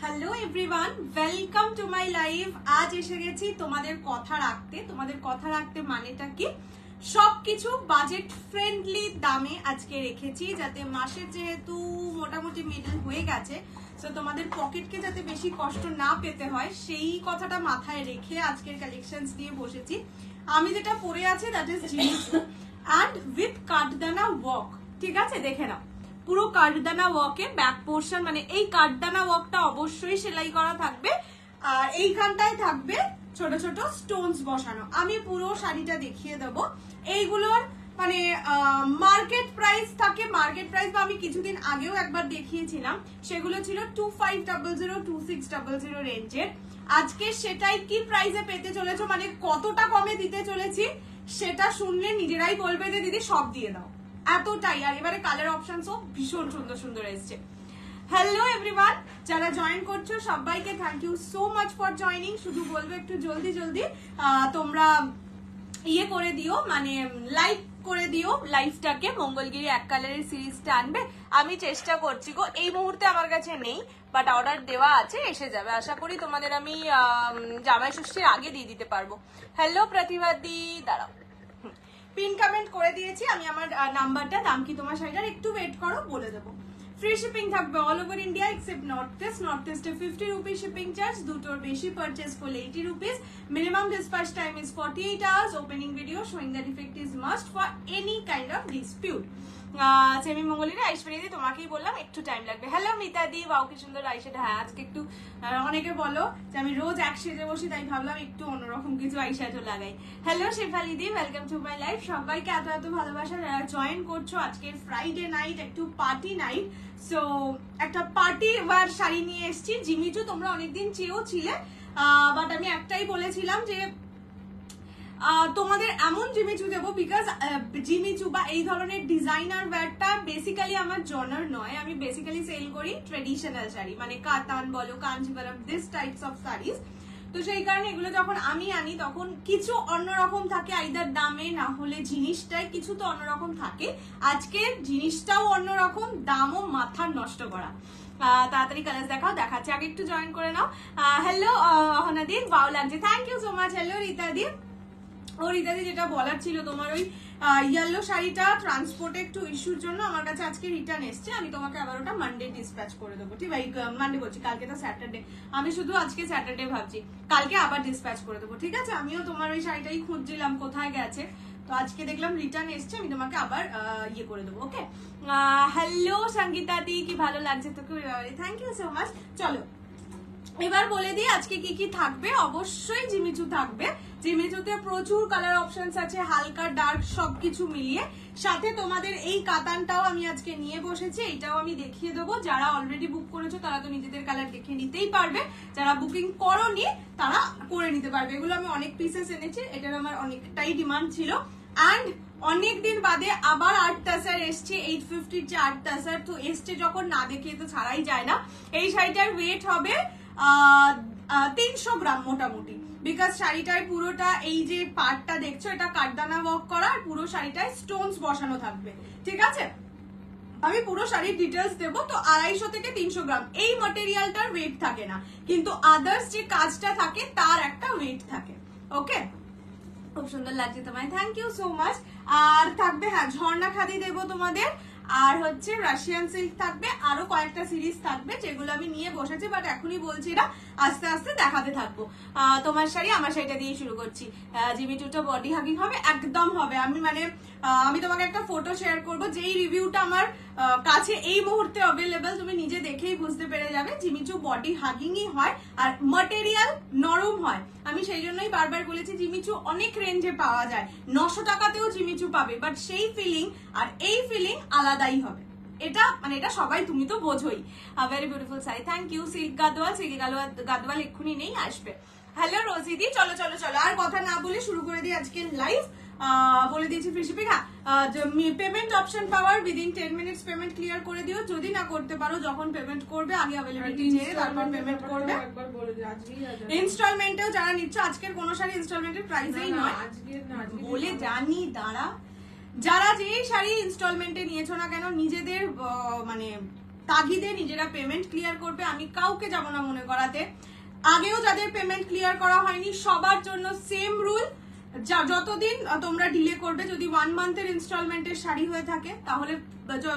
Hello everyone, welcome to my live. আজ এসে গেছি তোমাদের কথা রাখতে মানেটা কি, সবকিছু বাজেট ফ্রেন্ডলি দামে আজকে রেখেছি, যাতে মাসের যেহেতু মোটামুটি মিডল হয়ে গেছে, তো তোমাদের পকেটকে যাতে বেশি কষ্ট না পেতে হয় সেই কথাটা মাথায় রেখে আজকের কালেকশনস নিয়ে বসেছি। আমি যেটা পরে আছি that is jeans and with কাঠদানা ওয়ার্ক। ঠিক আছে, দেখে নাও পুরো কাঠদানা ওয়ার্কে ব্যাক পোর্শন, মানে এই কাঠদানা ওয়ার্কটা অবশ্যই সেলাই করা থাকবে, আর এইখানটায় থাকবে ছোট ছোট স্টোনস বসানো। আমি পুরো শাড়িটা দেখিয়ে দেবো। এইগুলোর মানে মার্কেট প্রাইস থাকে, মার্কেট প্রাইস বা আমি কিছুদিন আগেও একবার দেখিয়েছিলাম, সেগুলো ছিল 2500 2600 রেঞ্জের। আজকে সেটাই কি প্রাইসে পেতে চলেছো, মানে কতটা কমে দিতে চলেছি সেটা শুনলে নিজেরাই বলবে যে দিদি সব দিয়ে দাও, এতটাই। আর এবারে কালার অপশনসও ভীষণ সুন্দর সুন্দর এসছে। হ্যালো এভরিওয়ান, যারা জয়েন করছো সবাইকে thank you so much for joining. শুধু বলবো একটু জলদি জলদি তোমরা ইয়ে করে দিও, মানে লাইক করে দিও লাইভটাকে। মঙ্গলগিরি এক কালারের সিরিজটা আনবে, আমি চেষ্টা করছি গো। এই মুহূর্তে আমার কাছে নেই, বাট অর্ডার দেওয়া আছে, এসে যাবে। আশা করি তোমাদের আমি জামাই ষষ্ঠীর আগে দিয়ে দিতে পারবো। হ্যালো প্রতিবাদী, দাঁড়াও, পিন কমেন্ট করে দিয়েছি আমি আমার নাম্বারটা। দাম কি তোমার শাড়িটার, একটু ওয়েট করো বলে দেবো। ফ্রি শিপিং থাকবে all over India except north ইস্টে 50 রুপিস শিপিং চার্জ, দুটোর বেশি পারচেজ করলে 80 rupees. Minimum dispatch time is 48 hours. Opening video showing the defect is must for any kind of dispute. সেমি মঙ্গলীরা ঐশ্বরিয়া দি, তোমাকেই বললাম একটু টাইম লাগবে। হ্যালো মিতা দি, বাউ কি সুন্দর আইশ্যাডো। হ্যাঁ, আজকে একটু অনেকে বলো যে আমি রোজ এক সেজে বসি, তাই ভাবলাম একটু অন্যরকম কিছু আইশ্যাডো লাগাই। Hello Shefali the, welcome to my life. সবাইকে এত এত ভালোবাসা যারা জয়েন করছো। আজকের ফ্রাইডে নাইট, একটু পার্টি নাইট, সো একটা পার্টি ওয়ার শাড়ি নিয়ে এসেছি। জিমিচু তোমরা অনেকদিন চেয়েও ছিলে, বাট আমি একটাই বলেছিলাম যে তোমাদের এমন জিমিচু দেবো, বিকজ জিমিচু বা এই ধরনের ডিজাইনার ওয়্যারটা বেসিক্যালি আমার জনার নয়। আমি বেসিক্যালি সেল করি ট্রেডিশনাল শাড়ি, মানে কাতান বলো, Kanjivaram, this types of saris. তো সেই কারণে এগুলো যখন আমি আনি তখন কিছু অন্যরকম থাকে, আইদার দামে না হলে জিনিসটাই কিছু তো অন্যরকম থাকে। আজকে জিনিসটাও অন্যরকম, দামও মাথার নষ্ট করা। তাড়াতাড়ি কালার দেখাও, দেখাচ্ছে, আগে একটু জয়েন করে নাও। হ্যালো অহনাদি, ভালো লাগছে, thank you so much. Hello রীতাদি। ও রীতাদি, যেটা বলার ছিল, তোমার ওই ইয়েলো শাড়িটা ট্রান্সপোর্টে একটু ইস্যুর জন্য আমার কাছে আজকে রিটার্ন এসছে। আমি তোমাকে আবার ওটা মানডে ডিসপ্যাচ করে দেবো। ঠিক আছে, মানডে বলছি, কালকে তো স্যাটারডে, আমি শুধু আজকে স্যাটারডে ভাবছি, কালকে আবার ডিসপ্যাচ করে দেবো। ঠিক আছে, আমিও তোমার ওই শাড়িটাই খুঁজছিলাম কোথায় গেছে, তো আজকে দেখলাম রিটার্ন এসছে, আমি তোমাকে আবার ইয়ে করে দেবো। ওকে, হ্যালো সঙ্গীতা দি, কি ভালো লাগছে তোকে, থ্যাংক ইউ সো মাচ। চলো এবার বলে দিই আজকে কি কি থাকবে। অবশ্যই জিমিচু থাকবে, জিমিচুতে প্রচুর কালার অপশনস আছে, হালকা ডার্ক সবকিছু মিলিয়ে। সাথে তোমাদের এই কাতানটাও আমি আজকে নিয়ে বসেছি, এইটাও আমি দেখিয়ে দেবো। যারা অলরেডি বুক করেছো তারা তো নিজেদের কালার দেখে নিতেই পারবে, যারা বুকিং করোনি তারা করে নিতে পারবে। এগুলো আমি অনেক পিসেস এনেছি, এটার আমার অনেকটাই ডিমান্ড ছিল। অ্যান্ড অনেকদিন বাদে আবার 8 টাসার এসছে, 850 যে 8 টাসার, তো এসছে যখন না দেখিয়ে তো ছাড়াই যায় না। এই শাড়িটার ওয়েট হবে 300 গ্রাম মোটামুটি, বিকজ শাড়িটায় পুরোটা এই যে পার্টটা দেখছো এটা কাঠদানা ওয়ার্ক করা, আর পুরো শাড়িটায় স্টোনস বসানো থাকবে। ঠিক আছে, আমি পুরো শাড়ির ডিটেলস দেবো। তো 250 থেকে 300 গ্রাম এই ম্যাটেরিয়ালটার ওয়েট থাকে না, কিন্তু আদার্স যে কাজটা থাকে তার একটা ওয়েট থাকে। ওকে, খুব সুন্দর লাগছে তোমায়, থ্যাংক ইউ সো মাচ। আর থাকবে হ্যাঁ ঝর্ণা খাদি দেবো তোমাদের, আর হচ্ছে রাশিয়ান সিল্ক থাকবে, আরো কয়েকটা সিরিজ থাকবে যেগুলো আমি নিয়ে বসেছি, বাট এখনই বলছি না, আস্তে আস্তে দেখাতে থাকবো। তোমার শাড়ি আমার শাড়িটা দিয়ে শুরু করছি। জিমিচুটা বডি হাগিং হবে, একদম হবে। আমি তোমাকে একটা ফটো শেয়ার করবো, যেই রিভিউটা আমার কাছে এই মুহূর্তে অ্যাভেলেবেল, তুমি নিজে দেখেই বুঝতে পেরে যাবে। জিমিচু বডি হাগিংই হয় আর ম্যাটেরিয়াল নরম হয়। আমি সেই জন্যই বারবার বলেছি জিমিচু অনেক রেঞ্জে পাওয়া যায়, 900 টাকাতেও জিমিচু পাবে, বাট সেই ফিলিং আর এই ফিলিং আলাদাই হবে। এটা মানে এটা সবাই, তুমি তো বোঝোই। Very beautiful sari, thank you. Silk Gadwal এক্ষুনি নেই, আসবে। হ্যালো রোজিদি, চলো চলো চলো আর কথা না বলে শুরু করে দিই আজকে লাইভ। বলে দিয়েছি ফ্রি শিপিং। হ্যাঁ, পেমেন্ট অপশন পাওয়ার, উইদিন 10 মিনিটস পেমেন্ট ক্লিয়ার করে দিও। যদি না করতে পারো, যখন পেমেন্ট করবে আগে অ্যাভেলেবিলিটি জেনে তারপর পেমেন্ট করবে। ইনস্টলমেন্টেও যারা নিচ্ছ, আজকের কোনো শাড়ি ইনস্টলমেন্টের প্রাইসেই নয় বলে জানি, দাঁড়া। যারা যে শাড়ি ইনস্টলমেন্টে নিয়েছো না কেন, নিজেদের মানে তাগিদে নিজেরা পেমেন্ট ক্লিয়ার করবে, আমি কাউকে যাব না মনে করাতে। আগেও যাদের পেমেন্ট ক্লিয়ার করা হয়নি সবার জন্য সেম রুল, যতদিন তোমরা ডিলে করবে, যদি 1 মান্থের ইনস্টলমেন্টের শাড়ি হয়ে থাকে তাহলে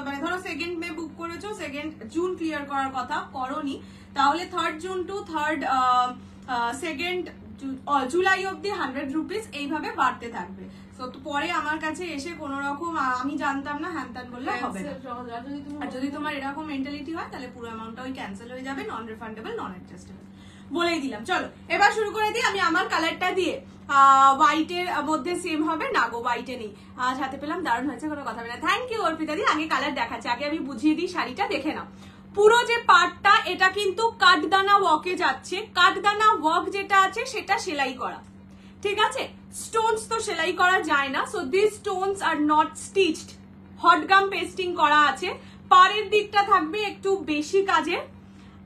মানে ধরো 2nd মে বুক করেছো, 2nd জুন ক্লিয়ার করার কথা করোনি, তাহলে 3rd June two 2nd July অব্দি 100 রুপিস এইভাবে বাড়তে থাকবে। তো পরে আমার কাছে এসে কোনো রকম আমি জানতাম না হ্যান ত্যান বললে হবে না। আর যদি তোমার এরকম মেন্টালিটি হয় তাহলে পুরো অ্যামাউন্টটা ওই ক্যান্সেল হয়ে যাবে, নন রিফান্ডেবল, নন অ্যাডজাস্টেবল, বলেই দিলাম। চলো এবার শুরু করে দিই আমি আমার কালারটা দিয়ে। হোয়াইটের মধ্যে সেম হবে না গো, হোয়াইটে নেই। আজ হাতে পেলাম, দারুণ হয়েছে, কোনো কথা না। থ্যাংক ইউ অর্পিতা দি। আগে কালার দেখাচ্ছি, আগে আমি বুঝিয়ে দিই শাড়িটা, দেখে নাও। পুরো যে পার্টটা এটা কিন্তু কাঠদানা ওয়ার্কে যাচ্ছে, কাঠদানা ওয়ার্ক যেটা আছে সেটা সেলাই করা, ঠিক আছে? স্টোনস তো সেলাই করা যায় না, so this stones are not stitched, hot gum pasting করা আছে। পাড়ের দিকটা থাকবে একটু বেশি কাজে,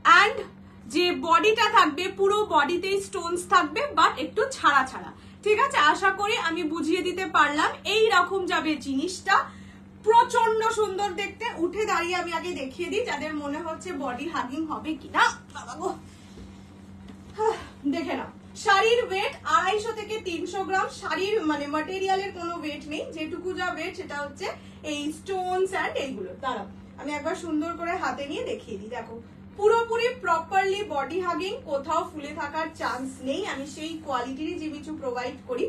অ্যান্ড যে বডিটা থাকবে পুরো বডিতেই স্টোনস থাকবে, বাট একটু ছাড়া ছাড়া, ঠিক আছে? আশা করি আমি বুঝিয়ে দিতে পারলাম। এই রকম যাবে জিনিসটা, প্রচন্ড সুন্দর দেখতে। উঠে দাঁড়িয়ে আমি আগে দেখিয়ে দিই যাদের মনে হচ্ছে বডি হাগিং হবে কিনা। বাবা গো, দেখে নাও, শাড়ির ওয়েট 250 থেকে 300 গ্রাম। শাড়ির মানে ম্যাটেরিয়ালের কোনো ওয়েট নেই, যেটুকু যা ওয়েট সেটা হচ্ছে এই স্টোনস অ্যান্ড এইগুলো। দাঁড়াও আমি একবার সুন্দর করে হাতে নিয়ে দেখিয়ে দিই। দেখো পুরোপুরি প্রপারলি বডি হাগিং, কোথাও ফুলে থাকার চান্স নেই। আমি সেই কোয়ালিটিরই জিমিচু প্রোভাইড করি।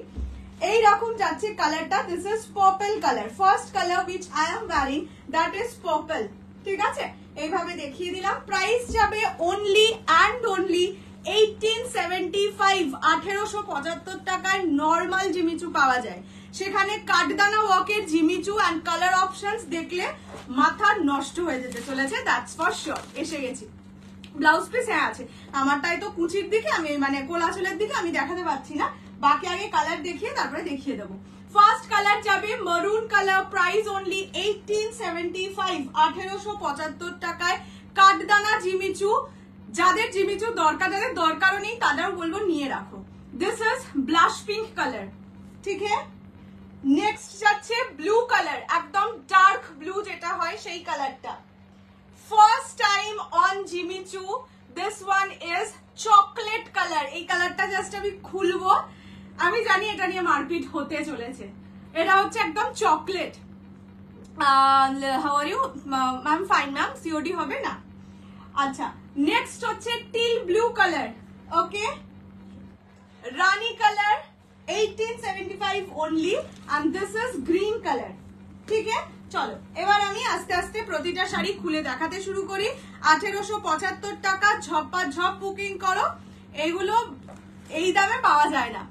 এই রকম যাচ্ছে কালারটা। This is purple colour, first colour which I am wearing, that is purple, ঠিক আছে? এইভাবে দেখিয়ে দিলাম। প্রাইস যাবে অনলি অ্যান্ড অনলি 1875, 1875 টাকায় নর্মাল জিমিচু পাওয়া যায়। সেখানে কাঠদানা ওয়ার্কের জিমিচু অ্যান্ড কালার অপশনস দেখলে মাথা নষ্ট হয়ে যেতে চলেছে, দ্যাটস ফর শিওর। এসে গেছি। ব্লাউজ পিস হ্যাঁ আছে আমারটাই, তো কুচির দিকে আমি মানে কোলাচলের দিকে আমি দেখাতে পারছি না, বাকি আগে কালার দেখিয়ে তারপরে দেখিয়ে দেবো। ফার্স্ট কালার যাবে মারুন কালার, প্রাইস অনলি 1875, 1875 টাকায় কাঠদানা জিমিচু। যাদের জিমিচু দরকার, যাদের দরকারও নেই তাদেরও বলবো নিয়ে রাখো। This is blush pink colour, ঠিক আছে? নেক্সট যাচ্ছে ব্লু কালার, একদম ডার্ক ব্লু যেটা হয় সেই কালারটা। First time on Jimmy Choo, this one is chocolate colour. এই কালারটা জাস্ট আমি খুলবো, আমি জানি এটা নিয়ে মারপিট হতে চলেছে। এটা হচ্ছে একদম chocolate. How are you ma'am? Fine ma'am, COD হবে না? আচ্ছা, নেক্সট হচ্ছে টিল ব্লু কালার, ওকে? রানী colour 1875 only, and this is green color, ঠিক আছে? চলো এবার আমি আস্তে আস্তে প্রতিটা শাড়ি খুলে দেখাতে শুরু করি। 1875 টাকা, ঝপ্পা ঝপ বুকিং করো। এগুলো এই দামে পাওয়া যায় না।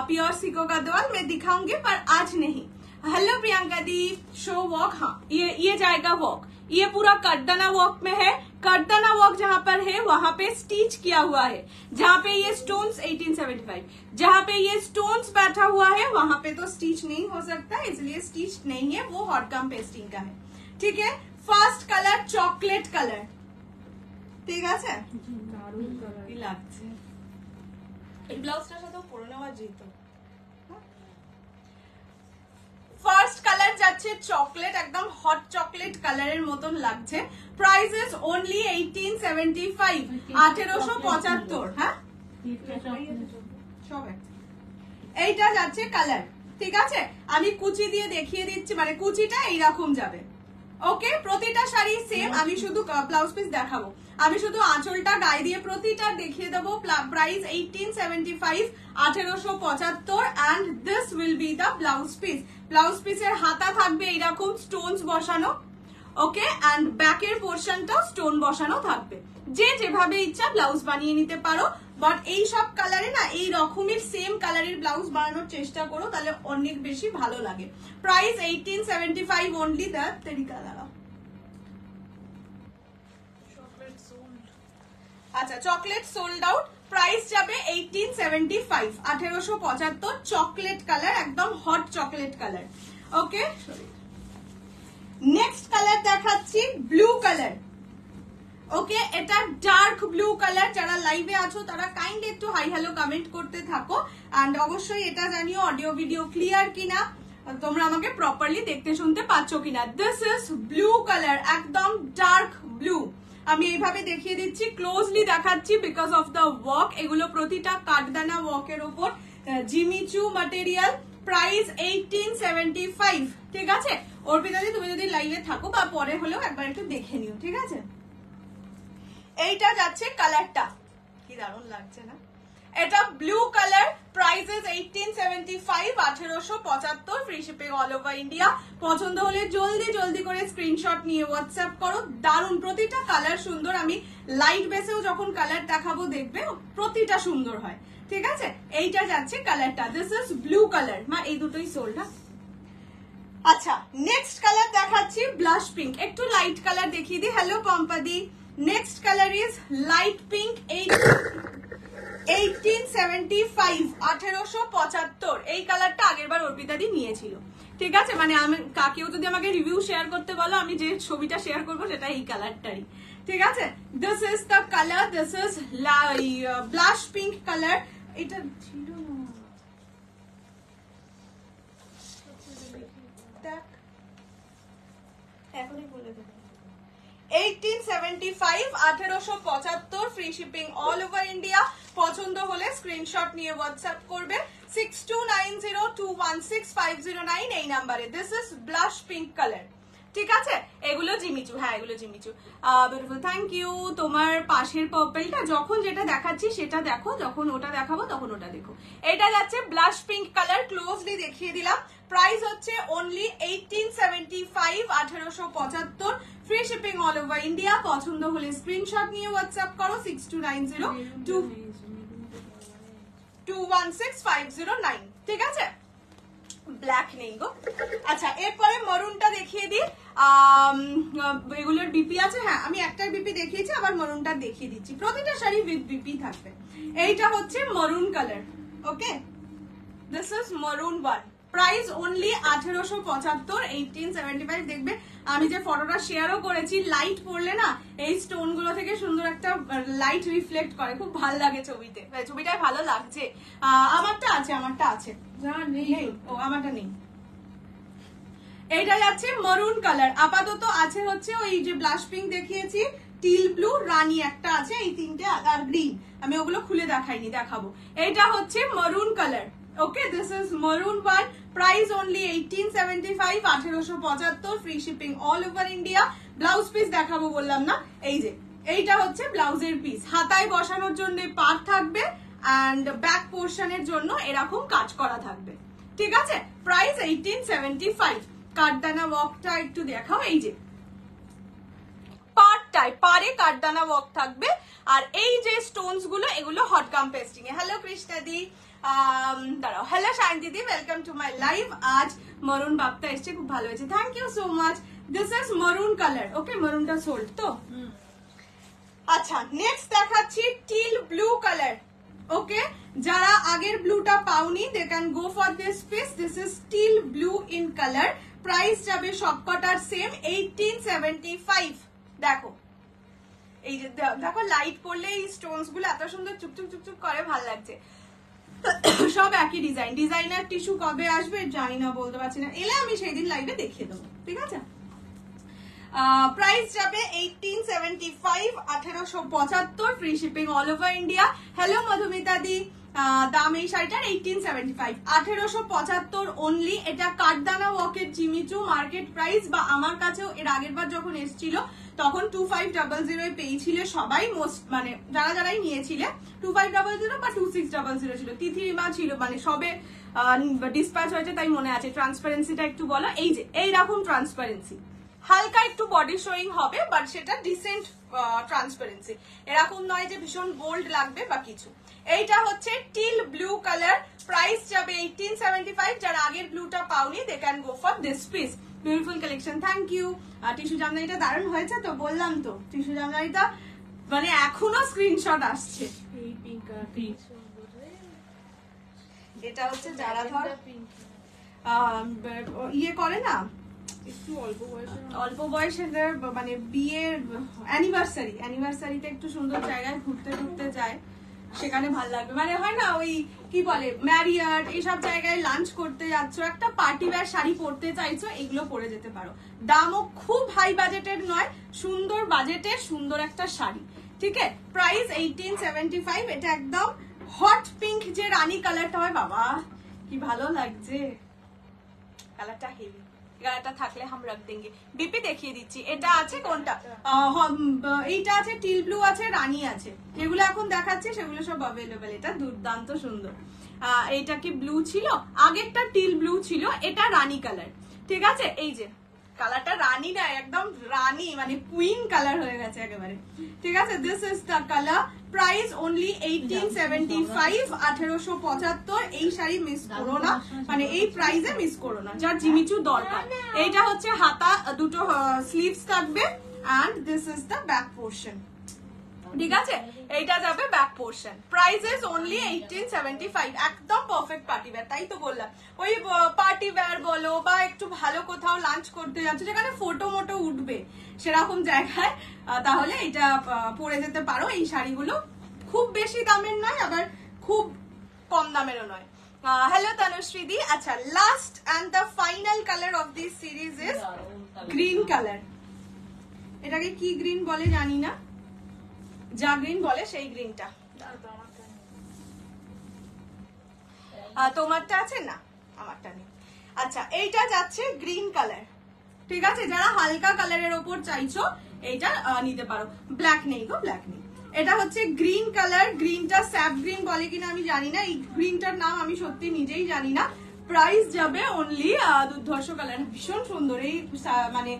प्योर सिको का दवाल मैं दिखाऊंगी पर आज नहीं। हेलो प्रियंका दी, शो वॉक, हाँ ये जाएगा वॉक। ये पूरा कटदाना वॉक में है। कटदाना वॉक जहाँ पर है वहां पे स्टिच किया हुआ है। जहाँ पे ये स्टोन्स 1875, जहाँ पे ये स्टोन्स बैठा हुआ है वहां पे तो स्टिच नहीं हो सकता, इसलिए स्टिच नहीं है, वो हॉटगम पेस्टिंग का है, ठीक है? फर्स्ट कलर चॉकलेट कलर, ঠিক আছে? কি লাগছে এই ব্লাউজটার সাথে পরে নেওয়া যেত। ফার্স্ট কালার যাচ্ছে চকলেট, একদম হট চকলেট কালারের মতন লাগছে। Price is only 1875, 1875। হ্যাঁ, এইটা যাচ্ছে কালার, ঠিক আছে? আমি কুচি দিয়ে দেখিয়ে দিচ্ছি, মানে কুচিটা এইরকম যাবে, ওকে? প্রতিটা শাড়ি সেম, আমি শুধু ব্লাউজ পিস দেখাবো, আমি শুধু আঁচলটা গায়ে দিয়ে প্রতিটা দেখিয়ে দেবো। Price 1875, 1875, and this will be the blouse piece. Blouse পিসের হাতা থাকবে এইরকম স্টোনস বসানো, ওকে? অ্যান্ড ব্যাকের পোর্শনটাও স্টোন বসানো থাকবে। যে যেভাবে ইচ্ছা ব্লাউজ বানিয়ে নিতে পারো, বাট এই সব কালারে না এই রকমের সেম কালারের ব্লাউজ বানানোর চেষ্টা করো, তাহলে অনেক বেশি ভালো লাগে। Price 1875 only. দ্যাট তরিকা লাগা। আচ্ছা, চকলেট সোল্ড আউট। প্রাইস যাবে 1875, 1875, চকলেট কালার, একদম হট চকলেট কালার, ওকে? নেক্সট কালার দেখাচ্ছি ব্লু কালার, ওকে? এটা ডার্ক ব্লু কালার। যারা লাইভে আছো তারা কাইন্ডলি একটু হাই হ্যালো কমেন্ট করতে থাকো, এন্ড অবশ্যই এটা জানিও অডিও ভিডিও ক্লিয়ার কিনা। তোমরা আমাকে প্রপারলি দেখতে শুনতে পাচ্ছ কিনা। দিস ইজ ব্লু কালার, একদম ডার্ক ব্লু। আমি এইভাবে দেখিয়ে দিচ্ছি, ক্লোজলি দেখাচ্ছি বিকজ অফ দ্য ওয়ার্ক। এগুলো প্রতিটা কাঠদানা ওয়ার্কের ওপর, জিমিচু ম্যাটেরিয়াল, প্রাইস 1875। ঠিক আছে অর্পিতাদি, তুমি যদি লাইভে থাকো বা পরে হলেও একবার একটু দেখে নিও, ঠিক আছে। এইটা যাচ্ছে কালারটা, কি দারুণ লাগছে না? এটা blue colour, prices 1875, 1875, free shipping all over India. পছন্দ হলে জলদি জলদি করে স্ক্রিনশট নিয়ে হোয়াটসঅ্যাপ করো। দারুণ, প্রতিটা কালার সুন্দর। আমি লাইট বেসেও যখন কালার দেখাবো দেখবে প্রতিটা সুন্দর হয়, ঠিক আছে। এইটা যাচ্ছে কালারটা, দিস ইজ ব্লু কালার। মা এই দুটোই সোল্ড। আচ্ছা নেক্সট কালার দেখাচ্ছি ব্লাশ পিঙ্ক, একটু লাইট কালার দেখিয়ে দিই। হ্যালো পম্পাদি, next colour is light pink, 1875, 1875। এই কালারটা আগের বার অর্পিতাদি নিয়েছিল, ঠিক আছে। মানে আমি কাকেও যদি আমাকে রিভিউ শেয়ার করতে বলো, আমি যে ছবিটা শেয়ার করবো সেটা এই কালারটারই, ঠিক আছে। This is the colour, this is blush pink colour. এটা ছিল না, দেখ এখনই বলে দেবো। 1875, 1875, free shipping all over India. পছন্দ হলে স্ক্রিনশট নিয়ে হোয়াটসঅ্যাপ করবে 6290216509 এই নাম্বারে। This is blush pink colour, ঠিক আছে। এগুলো জিমিচু, হ্যাঁ এগুলো জিমিচু। Beautiful, thank you. তোমার পাশের পার্পলটা যখন যেটা দেখাচ্ছি সেটা দেখো, যখন ওটা দেখাবো তখন ওটা দেখো। এটা যাচ্ছে ব্লাশ পিঙ্ক কালার, ক্লোজলি দেখিয়ে দিলাম। প্রাইস হচ্ছে only 1875, 1875, free shipping all over India. পছন্দ হলে স্ক্রিনশট নিয়ে হোয়াটসঅ্যাপ করো 6290216509, ঠিক আছে। ব্ল্যাক নেই গো। আচ্ছা এরপরে মরুনটা দেখিয়ে দিই। এগুলোর বিপি আছে, হ্যাঁ আমি একটার বিপি দেখিয়েছি, আবার মরুনটা দেখিয়ে দিচ্ছি। প্রতিটা শাড়ি উইথ বিপি থাকবে। এইটা হচ্ছে maroon colour, okay. This is maroon one, price only 1875, 1875। দেখবে আমি যে ফটোটা শেয়ারও করেছি, লাইট পড়লে না এই স্টোন গুলো থেকে সুন্দর একটা লাইট রিফ্লেক্ট করে, খুব ভালো লাগে ছবিতে, ছবিটাই ভালো লাগছে। আমারটা আছে, আমারটা আছে, নেই ও আমারটা নেই। এইটা যাচ্ছে মরুন কালার, আপাতত আছে হচ্ছে ওই যে ব্লাশ পিঙ্ক দেখিয়েছি, টিল ব্লু, রানী একটা আছে, এই তিনটে আর গ্রিন। আমি ওগুলো খুলে দেখাইনি, দেখাবো। এইটা হচ্ছে maroon colour, okay. This is maroon one, price only 1875, 1875, free shipping all over India. Blouse piece দেখাবো বললাম না, এই যে এইটা হচ্ছে ব্লাউজের পিস। হাতায় বসানোর জন্য পার থাকবে অ্যান্ড ব্যাক পোর্শনের জন্য এরকম কাজ করা থাকবে, ঠিক আছে। প্রাইস 1875। কাঠদানা ওয়ার্কটা একটু দেখাও, এই যে পারটায় পারে কাঠদানা ওয়ার্ক থাকবে। আর এই যে স্টোনস গুলো, এগুলো হট গাম পেস্টিং এ। হ্যালো কৃষ্ণাদি, দাঁড়াও, হ্যালো শান্তিদি, ওয়েলকাম টু মাই লাইভ। আজ মরুন বাপটা এসছে, খুব ভালো হয়েছে, thank you so much. This is maroon colour, okay. মরুনটা সোল্ড তো। আচ্ছা নেক্সট দেখাচ্ছি টিল ব্লু কালার, ওকে। যারা আগের ব্লুটা পাওনি they can go for this piece. This is teal blue in colour, price যাবে সবকটার সেম 1875। দেখো এই যে দেখো লাইট পড়লে এই স্টোনস গুলো এত সুন্দর চুপচুপ চুপচুপ করে, ভাল লাগছে। সব একই ডিজাইন। ডিজাইনার টিস্যু কবে আসবে জানি না, বলতে পারছি না, এলে আমি সেই দিন লাইভে দেখিয়ে দেবো, ঠিক আছে। প্রাইস যাবে 1875, 1875, free shipping all over India. Hello Madhumita di, দাম এই শাড়িটার 1875, 1875 অনলি। এটা কাঠদানা ওয়ার্কের জিমিচু, মার্কেট প্রাইস বা আমার কাছেও এর আগের বার যখন এসেছিল তখন 2500 পেয়েছিলে সবাই, মোস্ট মানে যারা যারাই নিয়েছিলে 2500 বা 2600 ছিল। তিথিমা ছিল, মানে সবে ডিসপ্যাচ হয়েছে তাই মনে আছে। ট্রান্সপারেন্সিটা একটু বলো। এই যে এইরকম ট্রান্সপারেন্সি, হালকা একটু বডি শোয়িং হবে বাট সেটা ডিসেন্ট ট্রান্সপারেন্সি, এরকম নয় যে ভীষণ বোল্ড লাগবে বা কিছু। এইটা হচ্ছে টিল ব্লু কালার, প্রাইস যাবে 1875। যারা আগের ব্লুটা পাওনি they can go for this piece. Beautiful collection, thank you. Tissue জামদানিটা দারুণ হয়েছে তো, বললাম তো টিস্যু জামদানিটা মানে এখনো স্ক্রিনশট আসছে। এটা হচ্ছে যারা ধর ইয়ে করে না, একটু অল্প বয়সের মানে বিয়ের অ্যানিভার্সারিতে একটু সুন্দর জায়গায় ঘুরতে ঘুরতে যায়, সেখানে ভাল লাগবে, মানে হয় না ওই কি বলে ম্যারিয়ট এইসব জায়গায় লাঞ্চ করতে যাচ্ছ, একটা পার্টি ওয়্যার শাড়ি পরতে চাইছো, এগুলো পরে যেতে পারো। দামও খুব হাই বাজেটের নয়, সুন্দর বাজেটের সুন্দর একটা শাড়ি। ঠিক আছে, প্রাইস 1875। এটা একদম হট পিঙ্ক যে রানী কালারটা হয়, বাবা কি ভালো লাগছে কালারটা, হেভি কালারটা থাকলে হাম রাখ দেंगे। বিপি দেখিয়ে দিচ্ছি, এটা আছে কোনটা, এইটা আছে টিল ব্লু আছে, রানী আছে, যেগুলো এখন দেখাচ্ছে সেগুলো সব অ্যাভেলেবেল। এটা দুর্দান্ত সুন্দর। এইটা কি ব্লু ছিল, আগেরটা টিল ব্লু ছিল, এটা রানী কালার। ঠিক আছে, এই যে কালারটা রানী না, একদম রানী মানে কুইন কালার হয়ে গেছে একেবারে। ঠিক আছে, this is the colour. Price only 1875, 1875। এই শাড়ি মিস করো না, মানে এই প্রাইসে মিস করো না, যার জিমিচু দরকার। এইটা হচ্ছে হাতা, দুটো স্লিভস থাকবে, and this is the back portion. ঠিক আছে, এইটা যাবে back portion. Price is only 1875। একদম পারফেক্ট পার্টি ওয়্যার, তাই তো বললাম। ওই পার্টি ওয়্যার বলো বা একটু ভালো কোথাও লাঞ্চ করতে যাচ্ছ যেখানে ফটো মোটো উঠবে সেরকম জায়গায়, তাহলে এটা পরে যেতে পারো। এই শাড়িগুলো খুব বেশি দামের নয়, আবার খুব কম দামেরও নয়। হ্যালো তনুশ্রী দি। আচ্ছা, last and the final colour of this series is green colour. এটাকে কি গ্রিন বলে জানি না, যা গ্রিন বলে সেই গ্রিনটা। তোমারটা আছে না, আমারটা নেই। আচ্ছা, এইটা যাচ্ছে গ্রিন কালার। ঠিক আছে, যারা হালকা কালারের ওপর চাইছো এইটা নিতে পারো। ব্ল্যাক নেই গো, ব্ল্যাক নেই। এটা হচ্ছে গ্রিন কালার। গ্রিনটা স্যাপ গ্রিন বলে কিনা আমি জানি না, এই গ্রিনটার নাম আমি সত্যি নিজেই জানি না। প্রাইস যাবে অনলি দুর্ধর্ষ কালার, ভীষণ সুন্দর। এই মানে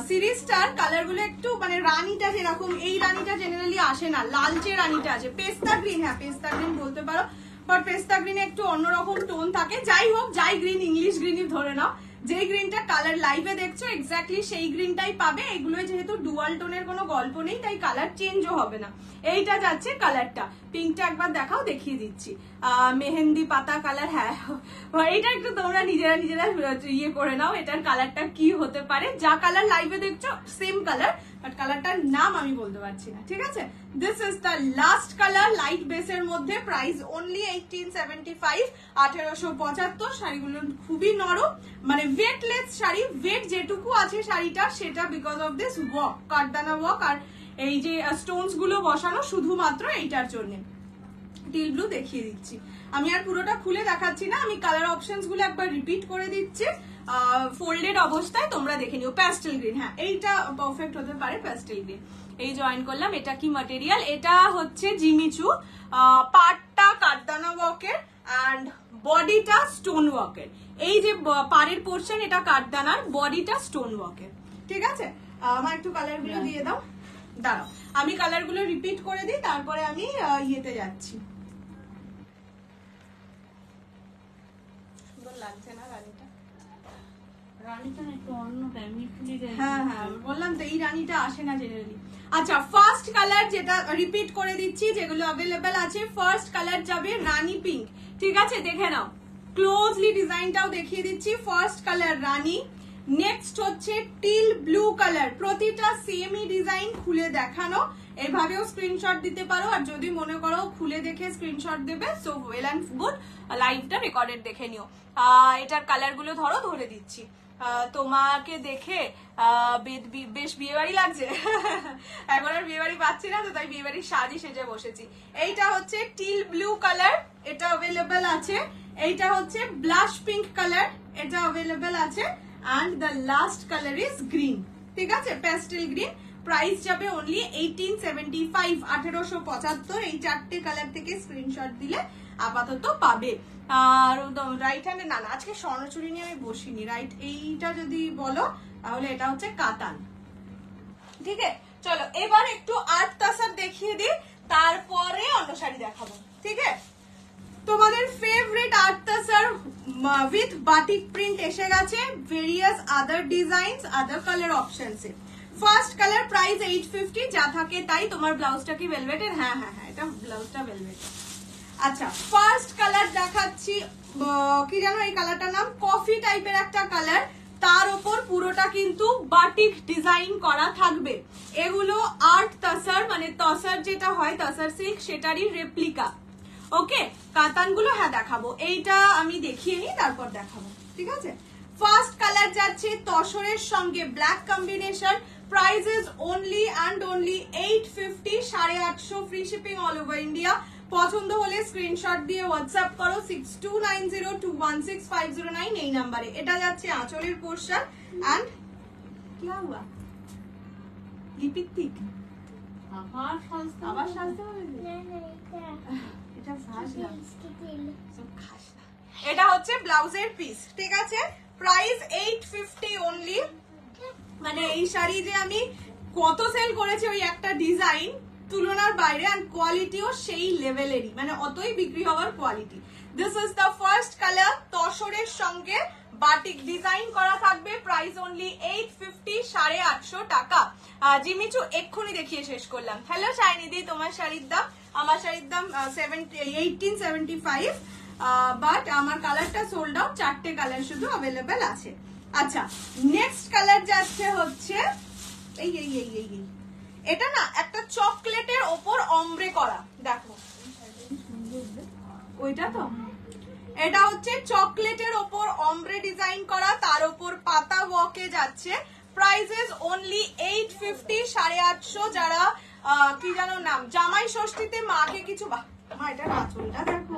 সিরিজটার কালার গুলো একটু মানে রানীটা যেরকম, এই রানীটা জেনারেলি আসে না, লালচে রানীটা আছে। পেস্তা গ্রিন, হ্যাঁ পেস্তা গ্রিন বলতে পারো, বাট পেস্তা গ্রিনে একটু অন্যরকম টোন থাকে। যাই হোক, যাই গ্রিন, ইংলিশ গ্রিনই ধরে নাও। যে গ্রিনটা কালার লাইভে দেখছো এক্স্যাক্টলি সেই গ্রিনটাই পাবে। এগুলোই যেহেতু ডুয়াল টোনের কোনো গল্প নেই, তাই কালার চেঞ্জও হবে না। এইটা যাচ্ছে কালারটা, পিঙ্কটা একবার দেখাও, দেখিয়ে দিচ্ছি। মেহেন্দি পাতা কালার, হ্যাঁ এটা একটু তোমরা নিজেরা ইয়ে করে নাও, এটার কালারটা কি হতে পারে। যা কালার লাইভে দেখছো সেম কালার, বাট কালারটার নাম আমি বলতে পারছি না। ঠিক আছে, this is the last colour, light বেসের মধ্যে। Price only 1875, 1875। শাড়িগুলো খুবই নরম, মানে ওয়েটলেস শাড়ি। ওয়েট যেটুকু আছে শাড়িটা সেটা বিকজ অফ দিস ওয়ার্ক, কারদানা ওয়ার্ক, আর এই যে স্টোনস গুলো বসানো শুধুমাত্র এইটার জন্য। টিল ব্লু দেখিয়ে দিচ্ছি, আমি আর পুরোটা খুলে দেখাচ্ছি না, আমি কালার অপশনস গুলো একবার রিপিট করে দিচ্ছি। ফোল্ডেড অবস্থায় তোমরা দেখে নিও। প্যাস্টেল গ্রিন, হ্যাঁ এইটা পারফেক্ট হতে পারে, প্যাস্টেল গ্রিন। এই জয়েন করলাম। এটা কি ম্যাটেরিয়াল, এটা হচ্ছে জিমিচু। পাড়টা কারদানা ওয়ার্কের এন্ড বডিটা স্টোন ওয়ার্কের। এই যে পাড়ের পোর্শন এটা কারদানার, বডিটা স্টোন ওয়ার্কের। ঠিক আছে, আমার একটু কালার গুলো দিয়ে দাও, দাঁড়াও আমি কালার গুলো রিপিট করে দিই, তারপরে আমি ইয়েতে যাচ্ছি। সুন্দর লাগছে না রানীটা? হ্যাঁ হ্যাঁ বললাম তো, এই রানীটা আসে না জেনারেলি। আচ্ছা, ফার্স্ট কালার যেটা রিপিট করে দিচ্ছি, যেগুলো অ্যাভেলেবেল আছে। ফার্স্ট কালার যাবে রানী পিঙ্ক। ঠিক আছে, দেখে নাও, ক্লোজলি ডিজাইনটাও দেখিয়ে দিচ্ছি। ফার্স্ট কালার রানী। নেক্সট হচ্ছে টিল ব্লু কালার। প্রতিটা সেমই ডিজাইন, খুলে দেখানো। এভাবেও স্ক্রিনশট দিতে পারো, আর যদি মনে করো খুলে দেখে স্ক্রিনশট দেবে, সো ওয়েল অ্যান্ড গুড, লাইভটা রেকর্ডেড দেখে নিও। এটার কালার গুলো ধরে দিচ্ছি। তোমাকে দেখে বেশ বিয়ে বাড়ি লাগছে। এখন আর বিয়ে বাড়ি পাচ্ছি না তো, তাই বিয়ে বাড়ির সাজি সেজে বসেছি। এইটা হচ্ছে টিল ব্লু কালার, এটা অ্যাভেলেবেল আছে। এইটা হচ্ছে ব্লাশ পিঙ্ক কালার, এটা অ্যাভেলেবেল আছে। and the last color is green. ঠিক আছে, pastel green. প্রাইস যাবে অনলি 1875, 1875। এই চারটে কালার থেকে স্ক্রিনশট দিলে আপাতত পাবে। আর রাইট হ্যান্ডে না, আজকে স্বর্ণচুরি নিয়ে আমি বসিনি। রাইট, এইটা যদি বলো তাহলে এটা হচ্ছে কাতান। ঠিক আছে, চলো এবার একটু আর্ট তাসার দেখিয়ে দিই, তারপরে অন্য শাড়ি দেখাবো। ঠিক আছে, তোমাদের favourite art তাসার with batik print এসে গেছে, ভেরিয়াস আদার ডিজাইনস, আদার কালার অপশনস এ। ফার্স্ট কালার প্রাইস 850, যা থাকে তাই। তোমার ব্লাউজটা কি ভেলভেটের? হ্যাঁ হ্যাঁ হ্যাঁ, এটা ব্লাউজটা ভেলভেট। আচ্ছা, ফার্স্ট কালার দেখাচ্ছি, কি জানো এই কালারটার নাম? কফি টাইপের একটা কালার। তার উপর পুরোটা কিন্তু বাটিক ডিজাইন করা থাকবে। এগুলো আর্ট তসর মানে তসর যেটা হয় তসর সিল্ক সেটারই রেপ্লিকা। ওকে, কাতানগুলো হ্যাঁ দেখাবো, এইটা আমি দেখিয়ে নিই তারপর দেখাবো, ঠিক আছে। ফার্স্ট কালার যাচ্ছে তসরের সঙ্গে black combination, price is only and only 850, 850, free shipping all over India. পছন্দ হলে স্ক্রিনশট দিয়ে হোয়াটসঅ্যাপ করো 6290216509 এই নাম্বারে। এটা যাচ্ছে আঁচলের পোর্শন এন্ড क्या हुआ লিপস্টিক আবার সাজতে হবে এটা ভাজলাম সব খাস না। এটা হচ্ছে ব্লাউজের পিস, ঠিক আছে। Price 850 only. মানে এই শাড়ি যে আমি কত সেল করেছি ওই একটা ডিজাইন তুলনার বাইরে, আর কোয়ালিটিও সেই লেভেলেরই, মানে অতই বিক্রি হওয়ার quality. This is the first colour, তসরের সঙ্গে বাটিক ডিজাইন করা থাকবে, প্রাইস অনলি 850, 850 টাকা। জিমিচু এক্ষুনি দেখিয়ে শেষ করলাম। হ্যালো শাইনিদি, তোমার শাড়ির দাম, আমার শাড়ির দাম 1875, বাট আমার কালারটা সোল্ড আউট, 4টে কালার শুধু অ্যাভেলেবেল আছে। আচ্ছা, নেক্সট কালার যাচ্ছে হচ্ছে এই এই এই এই এই এটা না একটা চকলেটের ওপর অমব্রে করা, দেখো ওইটা তো, এটা হচ্ছে চকলেটের ওপর অমব্রে ডিজাইন করা, তার ওপর পাতা ওয়ার্কে যাচ্ছে। Price is only 850, 850। যারা কি জানো নাম, জামাই ষষ্ঠীতে মাকে কিছু, মা এটা আঁচলটা দেখো,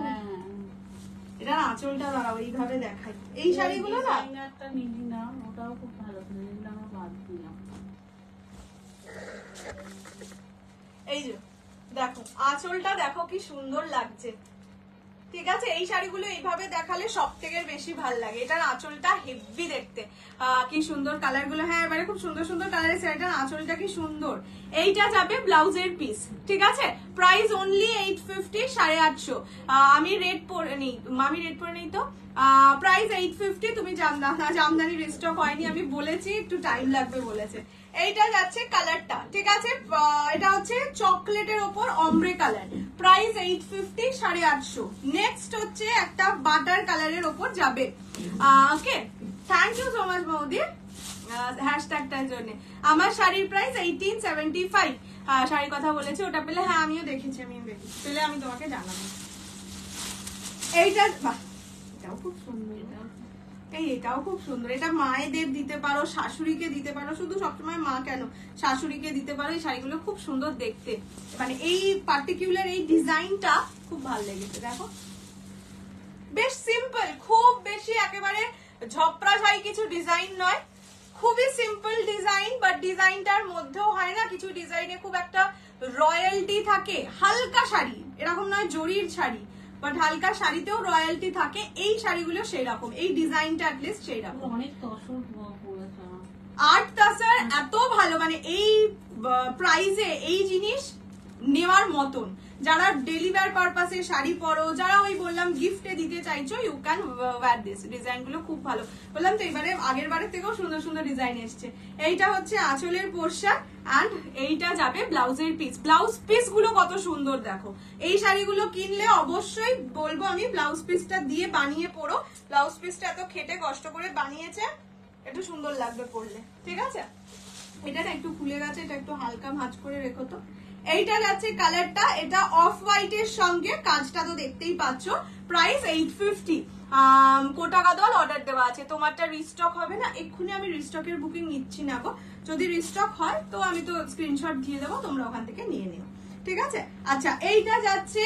এটা আঁচলটা দাঁড়াও এইভাবে দেখাই। এই শাড়িগুলো না ওটাও খুব ভালো, এই যে দেখো আঁচলটা দেখো কি সুন্দর লাগছে, ঠিক আছে। এই শাড়িগুলো এইভাবে দেখালে সব থেকে বেশি ভালো লাগে। এটার আঁচলটা হেভি দেখতে, কি সুন্দর কালার গুলো, হ্যাঁ এবারে খুব সুন্দর সুন্দর কালারের শাড়িটার আঁচলটা কি সুন্দর। এইটা যাবে ব্লাউজের পিস, ঠিক আছে। Price only 850, 850। আমি রেড পরে নেই, আমি রেড পরে নেই তো। প্রাইস 850। তুমি জামদানি রিস্টক হয়নি, আমি বলেছি একটু টাইম লাগবে বলেছে। এইটা যাচ্ছে কালারটা, ঠিক আছে। এটা হচ্ছে চকলেটের ওপর অমব্রে কালার, প্রাইস 850, 850। নেক্সট হচ্ছে একটা বাটার কালারের ওপর যাবে। ওকে, থ্যাংক ইউ সো মাচ বৌদি হ্যাশট্যাগটার জন্য। আমার শাড়ির প্রাইস 1875। শাড়ির কথা বলেছি, ওটা পেলে, হ্যাঁ আমিও দেখেছি, পেলে আমি তোমাকে জানাবো। এইটা বাহ, এটাও খুব সুন্দর, এটাও খুব সুন্দর। এটা মায়েদের দিতে পারো, শাশুড়িকে দিতে পারো, শুধু সবসময় মা কেন, শাশুড়িকে দিতে পারো। এই শাড়িগুলো খুব সুন্দর দেখতে, মানে এই পার্টিকুলার এই ডিজাইনটা খুব ভালো লেগেছে। দেখো বেশ সিম্পল, খুব বেশি একেবারে ঝপড়াঝাই কিছু ডিজাইন নয়, খুবই সিম্পল ডিজাইন, বাট ডিজাইনটার মধ্যেও হয় না কিছু ডিজাইনে খুব একটা রয়্যালটি থাকে। হালকা শাড়ি, এরকম নয় জরির শাড়ি, বাট হালকা শাড়িতেও রয়্যালটি থাকে। এই শাড়িগুলো সেই রকম, এই ডিজাইনটা অ্যাটলিস্ট সেই রকম। অনেক তসর আর্ট তসর এত ভালো, মানে এই প্রাইসে এই জিনিস নেওয়ার মতন। যারা ডেলি ওয়্যার পারপাসে শাড়ি পরো, যারা ওই বললাম গিফটে দিতে চাইছো, you can wear this. Design গুলো খুব ভালো, বললাম তো এবারে আগের বারের থেকেও সুন্দর সুন্দর ডিজাইন এসছে। এইটা হচ্ছে আঁচলের পোর্শন এন্ড এইটা যাবে ব্লাউজের পিস। ব্লাউজ পিস গুলো কত সুন্দর দেখো। এই শাড়িগুলো কিনলে অবশ্যই বলবো আমি ব্লাউজ পিসটা দিয়ে বানিয়ে পরো। ব্লাউজ পিসটা এত খেটে কষ্ট করে বানিয়েছে, একটু সুন্দর লাগবে পরলে, ঠিক আছে। এটা একটু খুলে গেছে, এটা একটু হালকা ভাঁজ করে রেখো তো। এইটা যাচ্ছে কালারটা, এটা অফ হোয়াইট এর সঙ্গে, কাজটা তো দেখতেই পাচ্ছ। প্রাইস 850। কোটা কাদল অর্ডার দেওয়া আছে। তোমারটা রিস্টক হবে না, এক্ষুনি আমি রিস্টকের বুকিং নিচ্ছি না গো। যদি রিস্টক হয় তো আমি তো স্ক্রিনশট দিয়ে দেবো, তোমরা ওখান থেকে নিয়ে নিও, ঠিক আছে। আচ্ছা, এইটা যাচ্ছে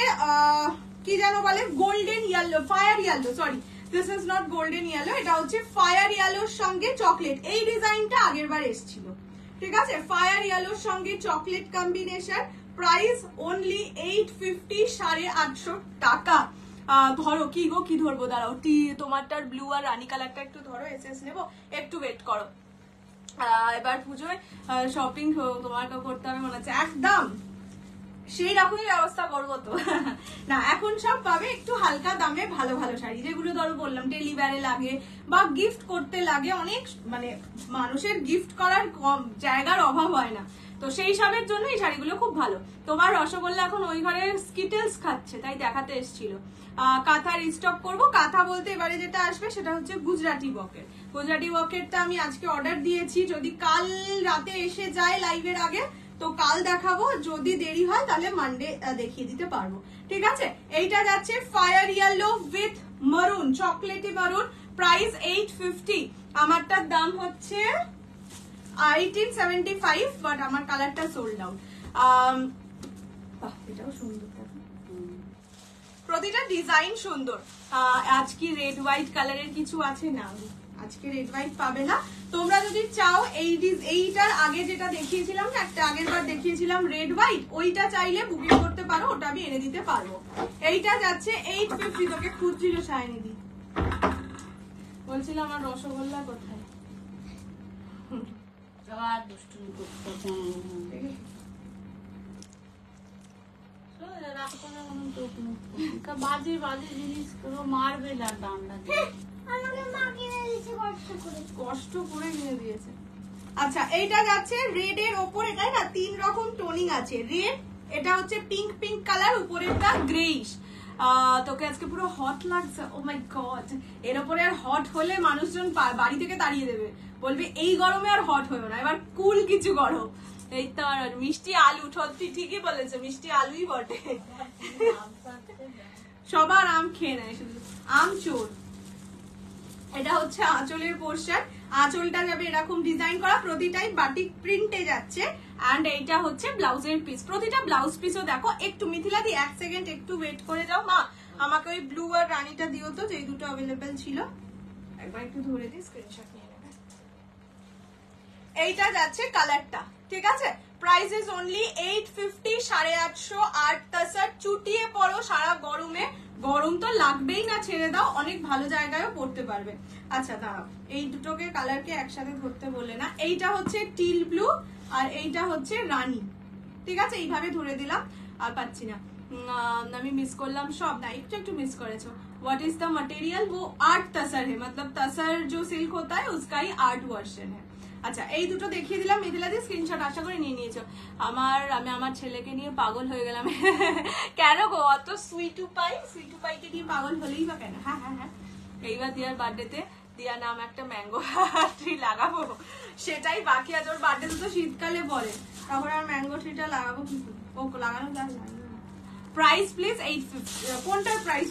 কি যেন বলে, golden yellow, fire yellow, sorry this is not golden yellow, এটা হচ্ছে ফায়ার ইয়েলোর সঙ্গে চকলেট। এই ডিজাইনটা আগের বার এসেছিল, ঠিক আছে। ফায়ার ইয়েলোর সঙ্গে চকলেট কম্বিনেশন, প্রাইস অনলি 850, 850 টাকা। ধরো কি গো, কি ধরবো, দাঁড়াও, তোমারটার ব্লু আর রানী কালারটা একটু ধরো, এসএস নেবো, একটু ওয়েট করো। এবার পুজোয় শপিং তোমার করতে হবে মনে হচ্ছে, একদম সেই রকমই ব্যবস্থা করবো তো। না এখন সব পাবে একটু হালকা দামে ভালো ভালো শাড়ি, যেগুলো ধরো বললাম ডেলি ওয়্যারে লাগে বা গিফট করতে লাগে। অনেক মানে মানুষের গিফট করার জায়গার অভাব হয় না, তো সেই সবের জন্য এই শাড়িগুলো খুব ভালো। তোমার রসগোল্লা এখন ওই ঘরে স্কিটেলস খাচ্ছে, তাই দেখাতে এসেছিল। কাঁথা রিস্টক করবো। কাঁথা বলতে এবারে যেটা আসবে সেটা হচ্ছে গুজরাটি বকের। গুজরাটি ওয়ার্কেরটা আমি আজকে অর্ডার দিয়েছি, যদি কাল রাতে এসে যায় লাইভের আগে তো কাল দেখাবো, যদি দেরি হয় তাহলে মানডে দেখিয়ে দিতে পারবো, ঠিক আছে। এইটা যাচ্ছে ফায়ার ইয়েলো উইথ মারুন, চকলেটি মারুন, প্রাইস 850। আমারটার দাম হচ্ছে 1875, বাট আমার কালারটা সোল্ড আউট। এটাও সুন্দর, প্রতিটা ডিজাইন সুন্দর। আজকে রেড হোয়াইট কালারের কিছু আছে না, আজকে রেড হোয়াইট পাবে না। তোমরা যদি চাও এইটার আগে যেটা দেখিয়েছিলাম না, একটা আগের বার দেখিয়েছিলাম রেড হোয়াইট, ওইটা চাইলে বুকিং করতে পারো, ওটা আমি এনে দিতে পারবো। এইটা যাচ্ছে 850। তোকে খুঁজছিল শাইনিদি, বলছিল আমার রসগোল্লা কোথায়। বাজে বাজে জিনিস পুরো মারবে না, ডান্ডা কষ্ট করে কিনে দিয়েছে। আচ্ছা এইটা যাচ্ছে রেড এর ওপরে, তাই না, 3 রকম টোনিং আছে। রেড, এটা হচ্ছে পিঙ্ক পিঙ্ক কালার, উপরেরটা গ্রেইশ। তোকে আজকে পুরো হট লাগছে, ও মাই গড। এর উপরে আর হট হলে মানুষজন বাড়ি থেকে তাড়িয়ে দেবে, বলবে এই গরমে আর হট হয়েও না, এবার কুল কিছু গরম। এই তো মিষ্টি আলু, সত্যি ঠিকই বলেছে, মিষ্টি আলুই বটে। সবার আম খেয়ে নেয়, শুধু আম চোর। এটা হচ্ছে আঁচলের পোর্শন, আঁচলটা যাবে এরকম ডিজাইন করা, প্রতিটাই বাটিক প্রিন্টে যাচ্ছে। এন্ড এইটা হচ্ছে ব্লাউজের পিস, প্রতিটা ব্লাউজ পিসও দেখো। একটু মিথিলা দি 1 সেকেন্ড একটু ওয়েট করে যাও মা, আমাকে ওই ব্লু আর রানীটা দিও তো, যেই দুটো অ্যাভেলেবেল ছিল, একবার একটু ধরে দিই, স্ক্রিনশট নিয়ে নেবে। এইটা যাচ্ছে কালারটা, ঠিক আছে। Price is only 850, 850। 8 তাসার চুটিয়ে পড়ো সারা গরমে, গরম তো লাগবেই না, ছেড়ে দাও, অনেক ভালো জায়গায়ও পড়তে পারবে। আচ্ছা দাঁড়াও, এই দুটোকে কালারকে একসাথে ধরতে বললে না। এইটা হচ্ছে টিল ব্লু আর এইটা হচ্ছে রানী, ঠিক আছে, এইভাবে ধরে দিলাম। আর পাচ্ছি না, আমি মিস করলাম সব, না একটু একটু মিস করেছো। व्हाट इज द मटेरियल, वो 8 तसर है, मतलब तसर जो सिल्क होता है उसका ही 8 वर्जन है। আচ্ছা এই দুটো দেখিয়ে দিলাম, মিথিলা দি স্ক্রিনশট আশা করে নিয়ে নিয়েছো। আমি আমার ছেলেকে নিয়ে পাগল হয়ে গেলাম। কেন গো, অত সুইটু পাইকে নিয়ে পাগল হলেই বা কেন। হ্যাঁ হ্যাঁ হ্যাঁ, এইবার দিয়ার বার্থডেতে দিয়া নাম একটা ম্যাঙ্গো ট্রি লাগাবো, সেটাই বাকি আছে। ওর বার্থডে তো শীতকালে পরে, তখন আর ম্যাঙ্গো ট্রিটা লাগাবো কি, ও লাগানো যায় না। Price please 850। কোনটার price,